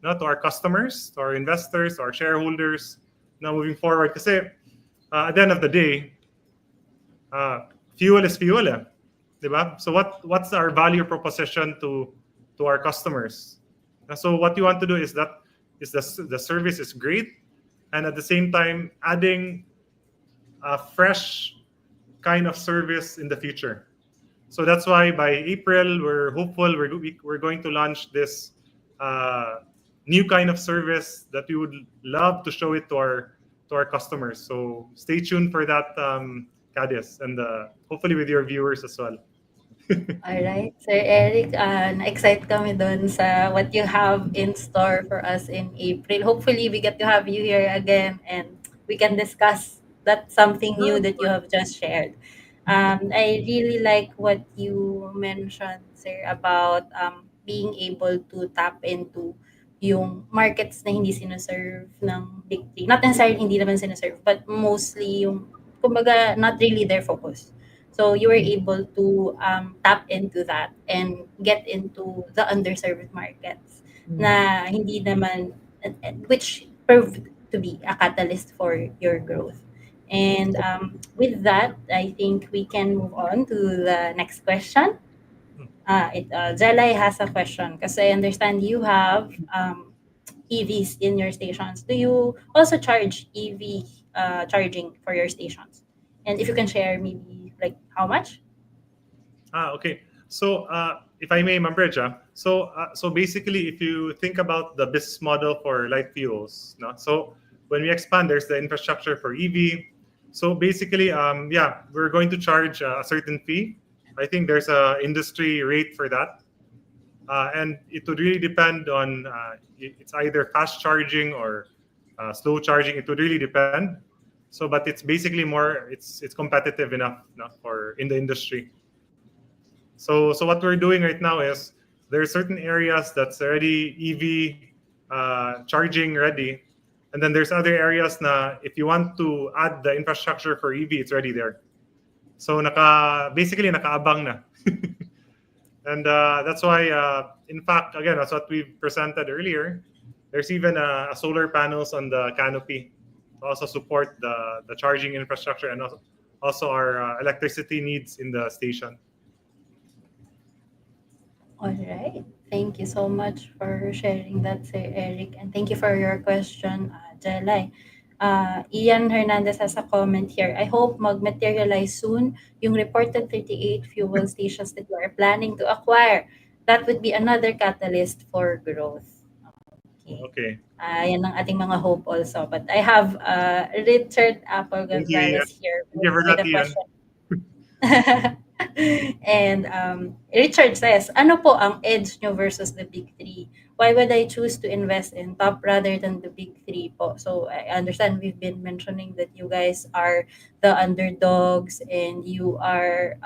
to our customers, to our investors, to our shareholders, moving forward. Because at the end of the day, fuel is fuel. Diba? So what's our value proposition to our customers? So what you want to do is the service is great, and at the same time adding a fresh kind of service in the future. So that's why by April, we're hopeful we're going to launch this new kind of service that we would love to show it to our customers. So stay tuned for that, Cadiz, and hopefully with your viewers as well. Alright, Sir Eric, na-excite kami dun sa what you have in store for us in April. Hopefully, we get to have you here again and we can discuss that something new that you have just shared. I really like what you mentioned, sir, about being able to tap into yung markets na hindi sinaserve ng Big Three. Not necessarily hindi naman sinaserve, but mostly yung, kumbaga, not really their focus. So you were able to tap into that and get into the underserved markets na hindi naman, which proved to be a catalyst for your growth. And with that, I think we can move on to the next question. Jelay has a question because I understand you have EVs in your stations. Do you also charge EV charging for your stations? And if you can share maybe like how much? Okay. So, if I may, Ma'am Bridge, so basically, if you think about the business model for light fuels, no? So when we expand, there's the infrastructure for EV. So basically, yeah, we're going to charge a certain fee. I think there's a industry rate for that, and it would really depend on it's either fast charging or slow charging. It would really depend. So, but it's basically more it's competitive enough, no, for in the industry. So what we're doing right now is there are certain areas that's already EV charging ready, and then there's other areas na if you want to add the infrastructure for EV, it's already there. So basically nakaabang na. And that's why, in fact, again, that's what we've presented earlier. There's even a solar panels on the canopy to also support the charging infrastructure and also our electricity needs in the station. All right. Thank you so much for sharing that, Sir Eric. And thank you for your question, Jelay. Ian Hernandez has a comment here. I hope mag-materialize soon yung reported 38 fuel stations that you are planning to acquire. That would be another catalyst for growth. Okay. Okay. Yan ang ating mga hope also. But I have Richard Apple Thank you, Ian. Gonzalez here Thank you for with that, a Ian. question. And Richard says, ano po ang edge nyo versus the big three? Why would I choose to invest in top rather than the big three po? So I understand we've been mentioning that you guys are the underdogs and you are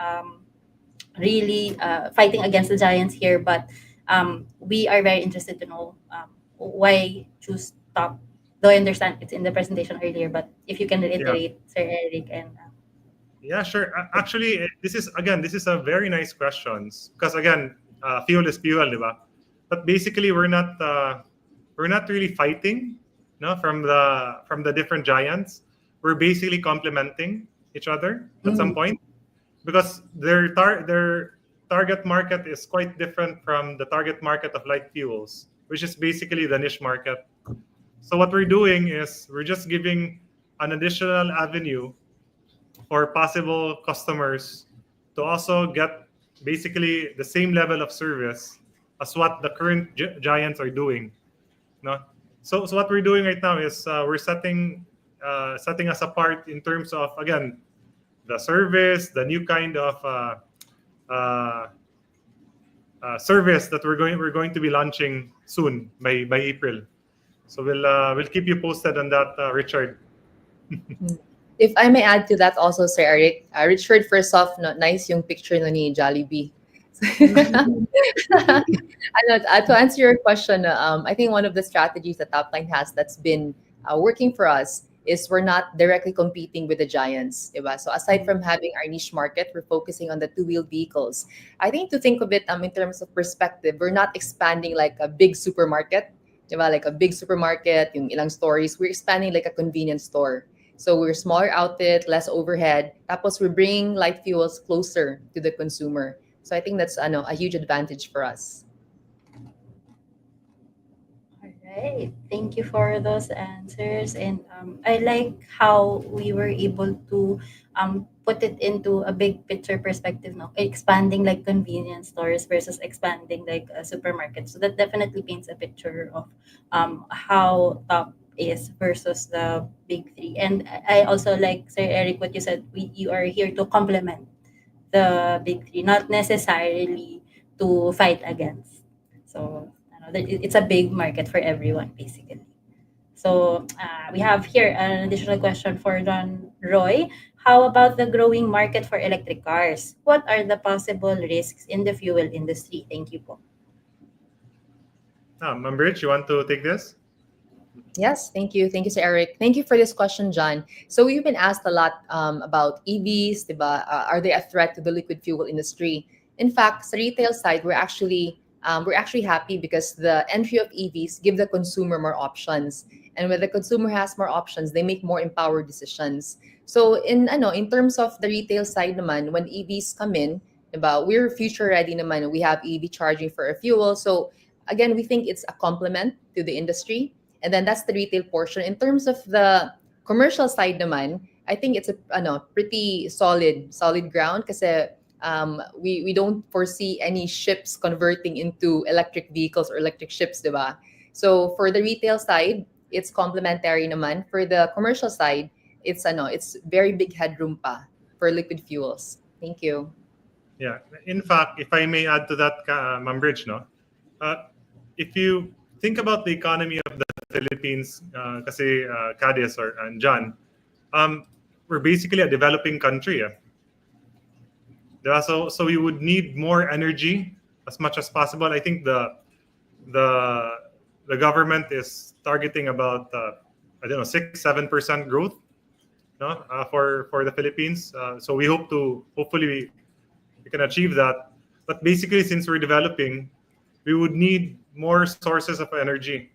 really fighting against the giants here. But we are very interested to know why choose top. Though I understand it's in the presentation earlier, but if you can reiterate, Sir Eric and Yeah, sure. Actually, this is a very nice question because again, fuel is fuel, diba? But basically, we're not really fighting, no, from the different giants. We're basically complementing each other at some point because their target market is quite different from the target market of light fuels, which is basically the niche market. So what we're doing is we're just giving an additional avenue for possible customers to also get basically the same level of service as what the current giants are doing. No? So what we're doing right now is we're setting us apart in terms of, again, the service, the new kind of service that we're going to be launching soon by April. So we'll keep you posted on that, Richard. If I may add to that also, Sir Eric, Richard, first off, no, nice yung picture no ni Jollibee. To answer your question, I think one of the strategies that Topline has that's been working for us is we're not directly competing with the giants. Diba? So aside from having our niche market, we're focusing on the two-wheeled vehicles. I think to think of it in terms of perspective, we're not expanding like a big supermarket, diba? Like a big supermarket, yung ilang stores. We're expanding like a convenience store. So we're smaller outfit, less overhead. Tapos we're bringing light fuels closer to the consumer. So I think that's a huge advantage for us. all right. Thank you for those answers. And I like how we were able to put it into a big picture perspective, no? Expanding like convenience stores versus expanding like a supermarket. So that definitely paints a picture of how top is versus the big three. And I also like, Sir Eric, what you said. You are here to complement the big three, not necessarily to fight against. So it's a big market for everyone, basically. So we have here an additional question for John Roy. How about the growing market for electric cars? What are the possible risks in the fuel industry? Thank you po. Ma'am Bridge, you want to take this? Yes, thank you. Thank you, Sir Eric. Thank you for this question, John. So we've been asked a lot about EVs, diba? Are they a threat to the liquid fuel industry? In fact, sa retail side, we're actually happy because the entry of EVs give the consumer more options, and when the consumer has more options, they make more empowered decisions. So in terms of the retail side naman, when EVs come in, diba, we're future ready naman. We have EV charging for a fuel. So again, we think it's a complement to the industry, and then that's the retail portion. In terms of the commercial side naman, I think it's a pretty solid ground kasi we don't foresee any ships converting into electric vehicles or electric ships, diba? So for the retail side, it's complementary naman. For the commercial side, it's very big headroom pa for liquid fuels. Thank you. Yeah. In fact, if I may add to that, Ma'am Bridge, no? If you think about the economy of the Philippines, kasi Cadiz and John, we're basically a developing country. Diba? So we would need more energy as much as possible. I think the government is targeting about I don't know 6-7% growth, no, for the Philippines. So we hopefully we can achieve that. But basically, since we're developing, we would need more sources of energy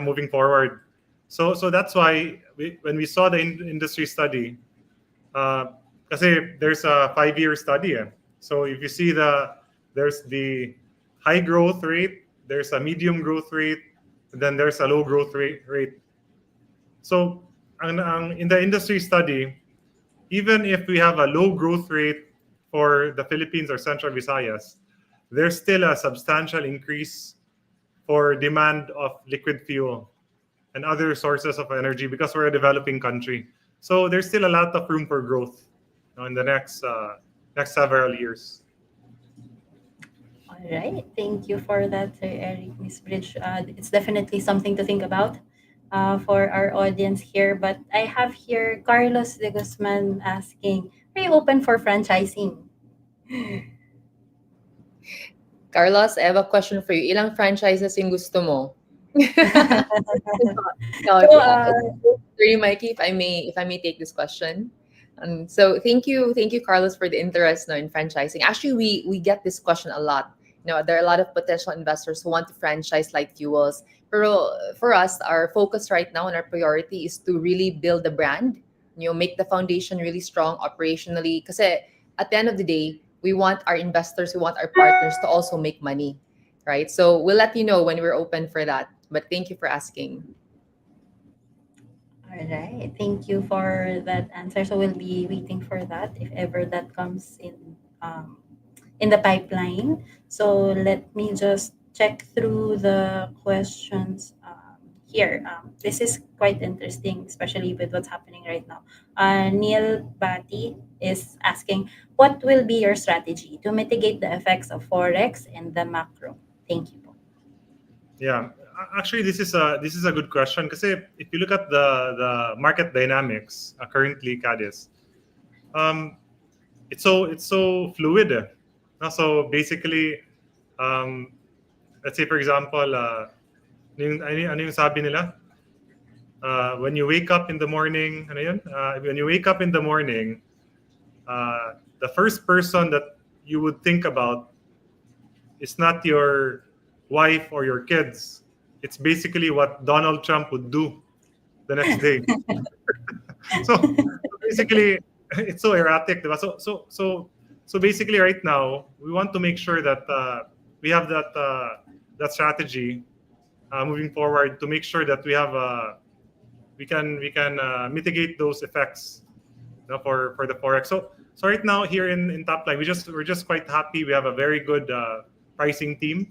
moving forward. So that's why when we saw the industry study, kasi there's a 5-year study. So if you see there's the high growth rate, there's a medium growth rate, and then there's a low growth rate. So in the industry study, even if we have a low growth rate for the Philippines or Central Visayas, there's still a substantial increase for demand of liquid fuel and other sources of energy because we're a developing country. So there's still a lot of room for growth in the next several years. All right. Thank you for that, Sir Eric, Miss Bridge. It's definitely something to think about for our audience here. But I have here Carlos de Guzman asking, are you open for franchising? Carlos, I have a question for you. Ilang franchises yung gusto mo? No, So, sorry, Mikey, if I may take this question. So thank you, Carlos, for the interest in franchising. Actually, we get this question a lot. There are a lot of potential investors who want to franchise light fuels. Pero for us, our focus right now and our priority is to really build the brand. Make the foundation really strong operationally. Because at the end of the day, we want our investors, we want our partners to also make money, right? So we'll let you know when we're open for that. But thank you for asking. all right. Thank you for that answer. So we'll be waiting for that if ever that comes in the pipeline. So let me just check through the questions here. This is quite interesting, especially with what's happening right now. Neil Bati is asking, what will be your strategy to mitigate the effects of forex and the macro? Thank you. Yeah, actually, this is a good question because if you look at the market dynamics currently, Cadiz, it's so fluid. So basically, let's say for example, ano yung sabi nila? When you wake up in the morning, ano yun? When you wake up in the morning, the first person that you would think about is not your wife or your kids. It's basically what Donald Trump would do the next day. so basically, it's so erratic. Diba? So basically, right now, we want to make sure that we have that strategy moving forward to make sure that we can mitigate those effects for the forex. So right now here in Top Line, we're just quite happy. We have a very good pricing team.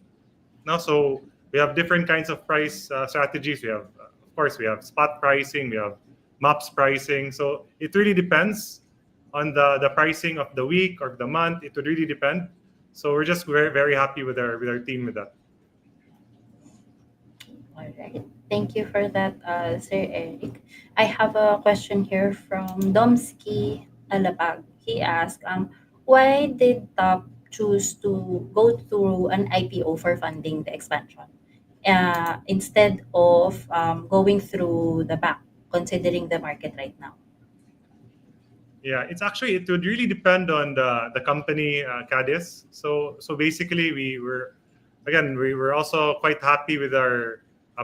So we have different kinds of price strategies. We have, of course, we have spot pricing, we have MAPS pricing. So it really depends on the pricing of the week or the month. It would really depend. So we're just very, very happy with our team with that. All right. Thank you for that, Sir Eric. I have a question here from Domsky Alabag. He asked, why did TOP choose to go through an IPO for funding the expansion? instead of going through the back, considering the market right now? Yeah, it would really depend on the company, Cadiz. So basically, we were also quite happy with our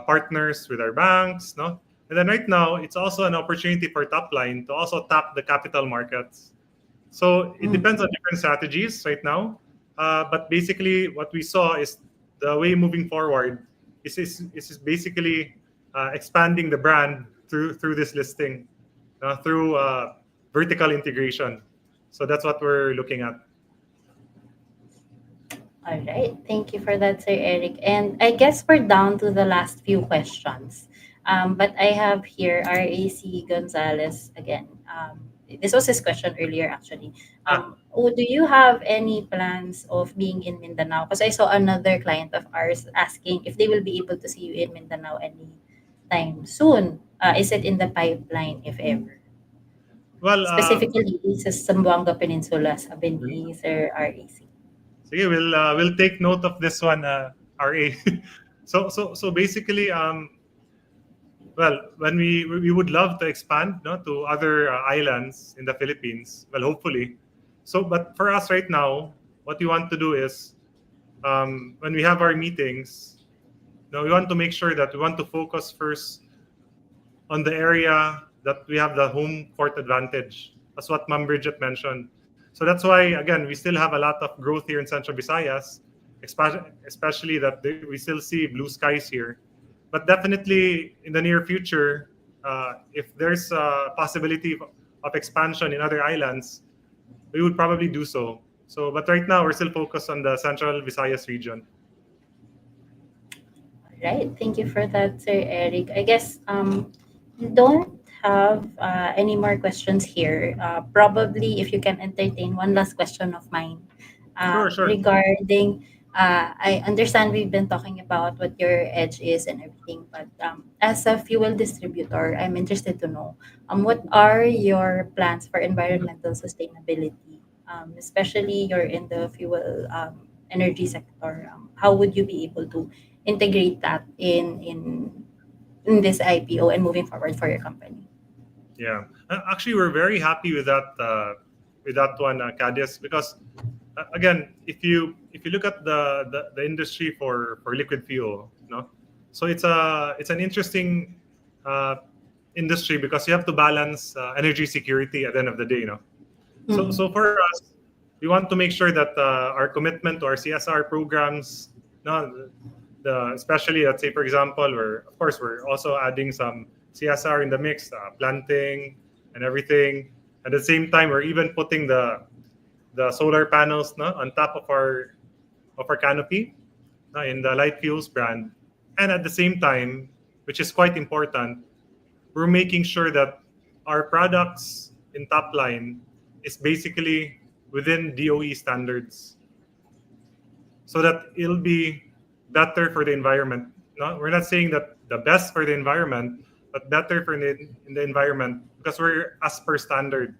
partners, with our banks, no. And then right now, it's also an opportunity for top line to also tap the capital markets. So it Mm. depends on different strategies right now. But basically, what we saw is the way moving forward is basically expanding the brand through this listing, through vertical integration. So that's what we're looking at. All right. Thank you for that, Sir Eric. And I guess we're down to the last few questions. But I have here RAC Gonzalez again. This was his question earlier, actually. Ah, Do you have any plans of being in Mindanao? Because I saw another client of ours asking if they will be able to see you in Mindanao anytime soon. Is it in the pipeline, if ever? well, Specifically, sa Zamboanga Peninsula, sabi ni Sir RAC. sige, we'll take note of this one, RA. So basically, well, when we would love to expand, no, to other islands in the Philippines. Well, hopefully. So, but for us right now, what we want to do is, when we have our meetings, we want to make sure that we want to focus first on the area that we have the home court advantage. That's what Ma'am Bridget mentioned. So that's why, again, we still have a lot of growth here in Central Visayas, especially that we still see blue skies here. But definitely in the near future, if there's a possibility of expansion in other islands, we would probably do so. So, but right now we're still focused on the Central Visayas region. Right. Thank you for that, Sir Eric. I guess you don't have any more questions here. Probably if you can entertain one last question of mine Sure, sure. regarding, I understand we've been talking about what your edge is and everything, but as a fuel distributor, I'm interested to know what are your plans for environmental sustainability, especially you're in the fuel energy sector. How would you be able to integrate that in this IPO and moving forward for your company? Yeah, actually, we're very happy with that one, Cadiz, because again, if you look at the industry for liquid fuel, no, so it's an interesting uh, industry because you have to balance energy security at the end of the day, So Mm. for us, we want to make sure that our commitment to our CSR programs, no, especially let's say for example, we're also adding some CSR in the mix, planting and everything. At the same time, we're even putting the solar panels, no, on top of our canopy, no, in the light fuels brand, and at the same time, which is quite important, we're making sure that our products in top line is basically within DOE standards, so that it'll be better for the environment. No, we're not saying that the best for the environment, but better for in the environment because we're as per standard.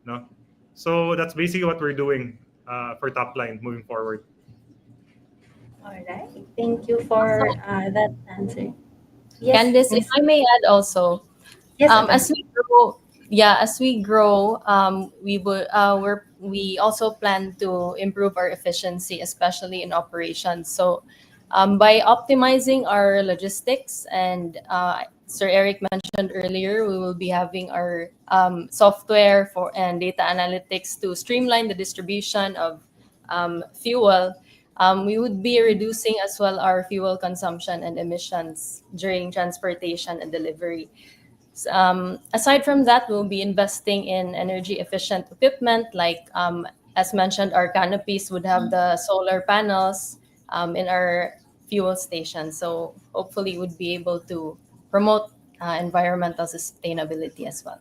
No, so that's basically what we're doing for top line moving forward. All right. Thank you for Also, that answer. Yes, Candice, if Miss. I may add also, Yes, Ate. as we grow, yeah, as we grow, we also plan to improve our efficiency, especially in operations. So, by optimizing our logistics, and Sir Eric mentioned earlier, we will be having our software for and data analytics to streamline the distribution of fuel. We would be reducing as well our fuel consumption and emissions during transportation and delivery. Aside from that, we'll be investing in energy efficient equipment like, as mentioned, our canopies would have the solar panels in our fuel station. So hopefully would be able to promote environmental sustainability as well.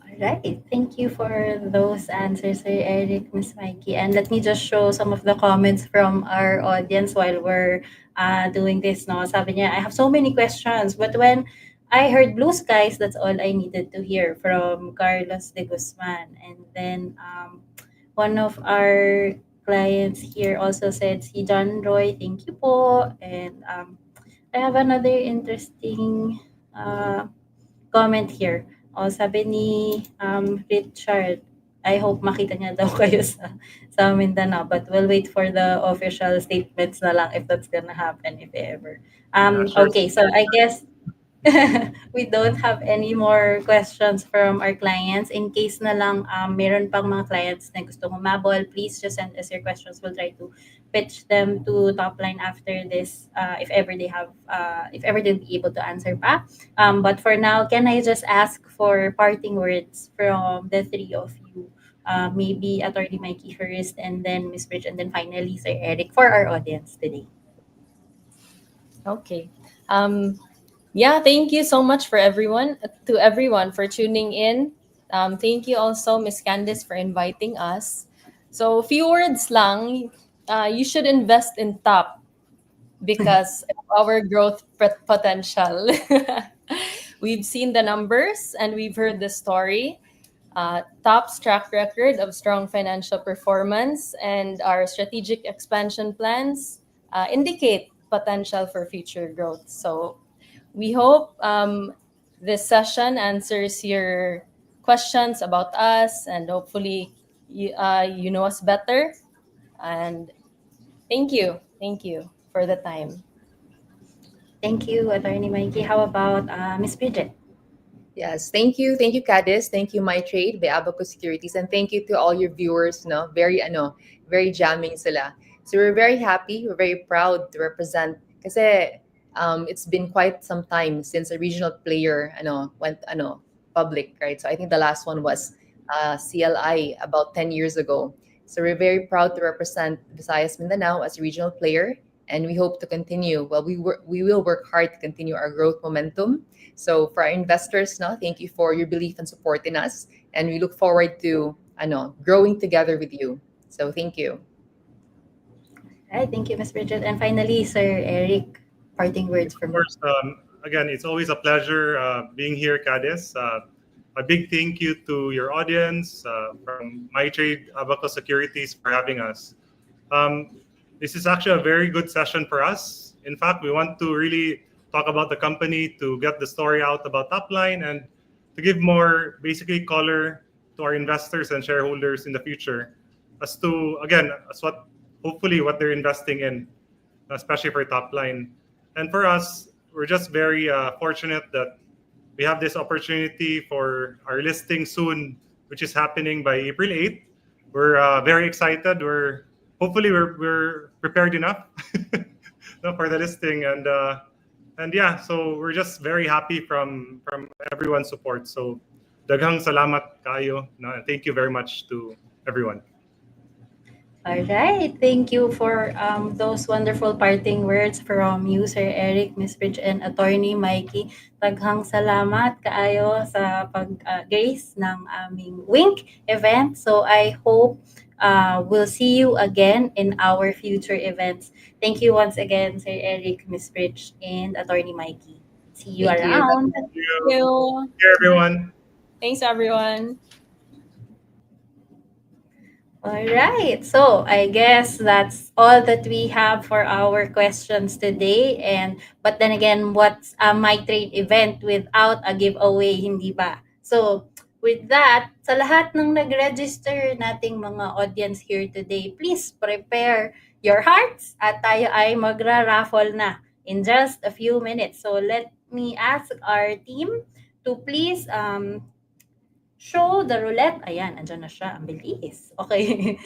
All right. Thank you for those answers, Sir Eric, Miss Mikey. And let me just show some of the comments from our audience while we're doing this. No, sabi niya, I have so many questions, but when I heard blue skies, that's all I needed to hear from Carlos de Guzman. And then one of our clients here also said si John Roy, thank you po. And I have another interesting uh, comment here. O, sabi ni Richard, I hope makita niya daw kayo sa Mindanao. But we'll wait for the official statements na lang if that's gonna happen, if ever. Yeah, sure. Okay, so I guess we don't have any more questions from our clients. In case na lang meron pang mga clients na gusto humabol, please just send us your questions. We'll try to pitch them to top line after this, if ever they have, if ever they'll be able to answer pa. But for now, can I just ask for parting words from the three of you? Maybe Attorney Mikey first, and then Miss Bridge, and then finally Sir Eric for our audience today. Okay. Yeah, thank you so much for everyone for tuning in. Thank you also, Miss Candice, for inviting us. So, few words lang. You should invest in top because of our growth potential. We've seen the numbers and we've heard the story. Top's track record of strong financial performance and our strategic expansion plans indicate potential for future growth. So we hope this session answers your questions about us, and hopefully you know us better. And thank you for the time. Thank you, Attorney Mikey. How about Miss Bridget? Yes, thank you, Cadis, thank you, MyTrade, by Abacus Securities, and thank you to all your viewers. No, very jamming sila. So we're very happy, we're very proud to represent. Kasi it's been quite some time since a regional player, went public, right? So I think the last one was CLI about 10 years ago. So we're very proud to represent Visayas Mindanao as a regional player, and we hope to continue. Well, we will work hard to continue our growth momentum. So for our investors, no, thank you for your belief and support in us, and we look forward to growing together with you. So thank you. All right, thank you, Miss Bridget. And finally, Sir Eric, parting words Of from you. course, again, it's always a pleasure being here, Cadiz. A big thank you to your audience from MyTrade Abacus Securities for having us. This is actually a very good session for us. In fact, we want to really talk about the company, to get the story out about Topline, and to give more basically color to our investors and shareholders in the future as to, again, as what hopefully what they're investing in, especially for Topline. And for us, we're just very fortunate that we have this opportunity for our listing soon, which is happening by April 8th. We're very excited. We're prepared enough no, for the listing, and yeah, so we're just very happy from everyone's support. So daghang salamat kayo. No, thank you very much to everyone. All right. Thank you for those wonderful parting words from you, Sir Eric, Miss Bridge, and Attorney Mikey. Taghang salamat kaayo sa pag-grace ng aming Wink event. So I hope we'll see you again in our future events. Thank you once again, Sir Eric, Miss Bridge, and Attorney Mikey. See you Thank you. around. Thank Thank you. Take care, everyone. Thanks, everyone. All right. So I guess that's all that we have for our questions today. And but then again, what's a My Trade event without a giveaway, hindi ba? So with that, sa lahat ng nag-register nating mga audience here today, please prepare your hearts at tayo ay magra-raffle na in just a few minutes. So let me ask our team to please show the roulette. Ayan, andyan na siya. Ang bilis. Okay.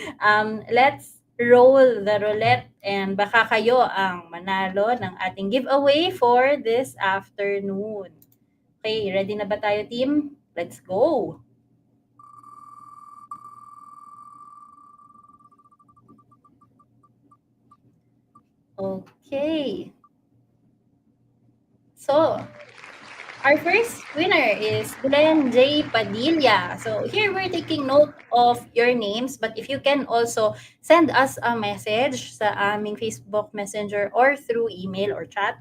Let's roll the roulette and baka kayo ang manalo ng ating giveaway for this afternoon. Okay, ready na ba tayo, team? Let's go. Okay. So, our first winner is Glenn J. Padilla. So here we're taking note of your names, but if you can also send us a message sa aming Facebook Messenger or through email or chat,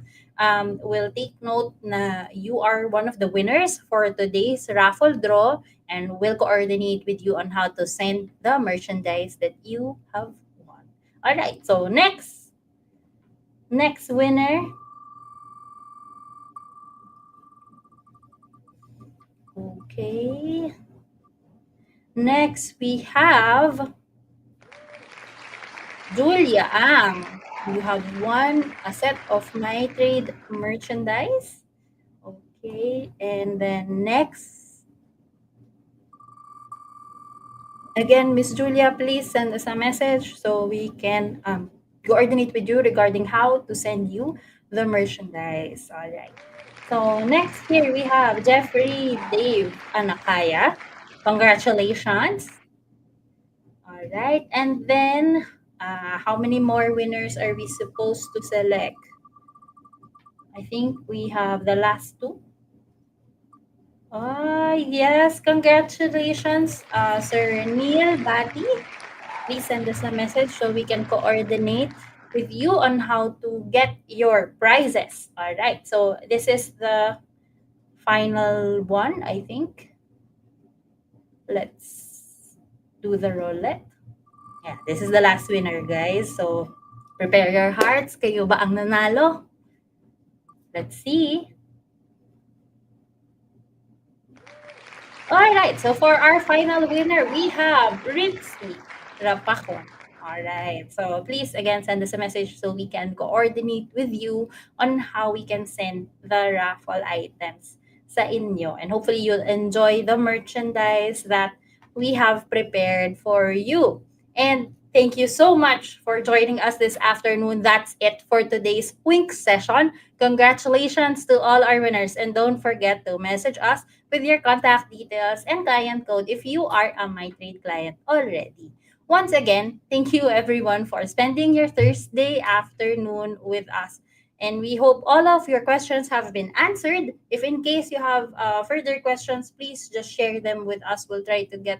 we'll take note na you are one of the winners for today's raffle draw, and we'll coordinate with you on how to send the merchandise that you have won. All right, so next winner. Okay. Next we have Julia Ang. You have won a set of My Trade merchandise. Okay, and then next, again, Miss Julia, please send us a message so we can coordinate with you regarding how to send you the merchandise. All right. So next here we have Jeffrey Dave Anakaya. Congratulations. All right. And then how many more winners are we supposed to select? I think we have the last two. Yes, congratulations, Sir Neil Bati. Please send us a message so we can coordinate with you on how to get your prizes. All right, so this is the final one, I think. Let's do the roulette. Yeah, this is the last winner, guys. So prepare your hearts. Kayo ba ang nanalo? Let's see. All right, so for our final winner, we have Ritzy Rapakon. All right, so please again send us a message so we can coordinate with you on how we can send the raffle items sa inyo. And hopefully you'll enjoy the merchandise that we have prepared for you. And thank you so much for joining us this afternoon. That's it for today's Wink session. Congratulations to all our winners. And don't forget to message us with your contact details and client code if you are a MyTrade client already. Once again, thank you everyone for spending your Thursday afternoon with us. And we hope all of your questions have been answered. If in case you have further questions, please just share them with us. We'll try to get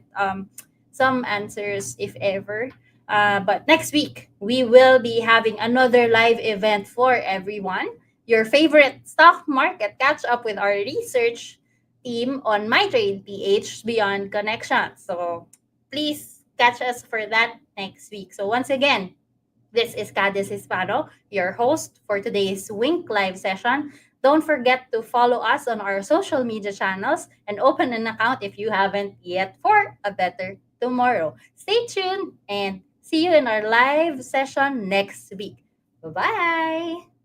some answers if ever. But next week, we will be having another live event for everyone. Your favorite stock market catch up with our research team on MyTrade PH Beyond Connections. So please catch us for that next week. So once again, this is Cadiz Hispano, your host for today's Wink Live session. Don't forget to follow us on our social media channels and open an account if you haven't yet for a better tomorrow. Stay tuned and see you in our live session next week. Bye-bye!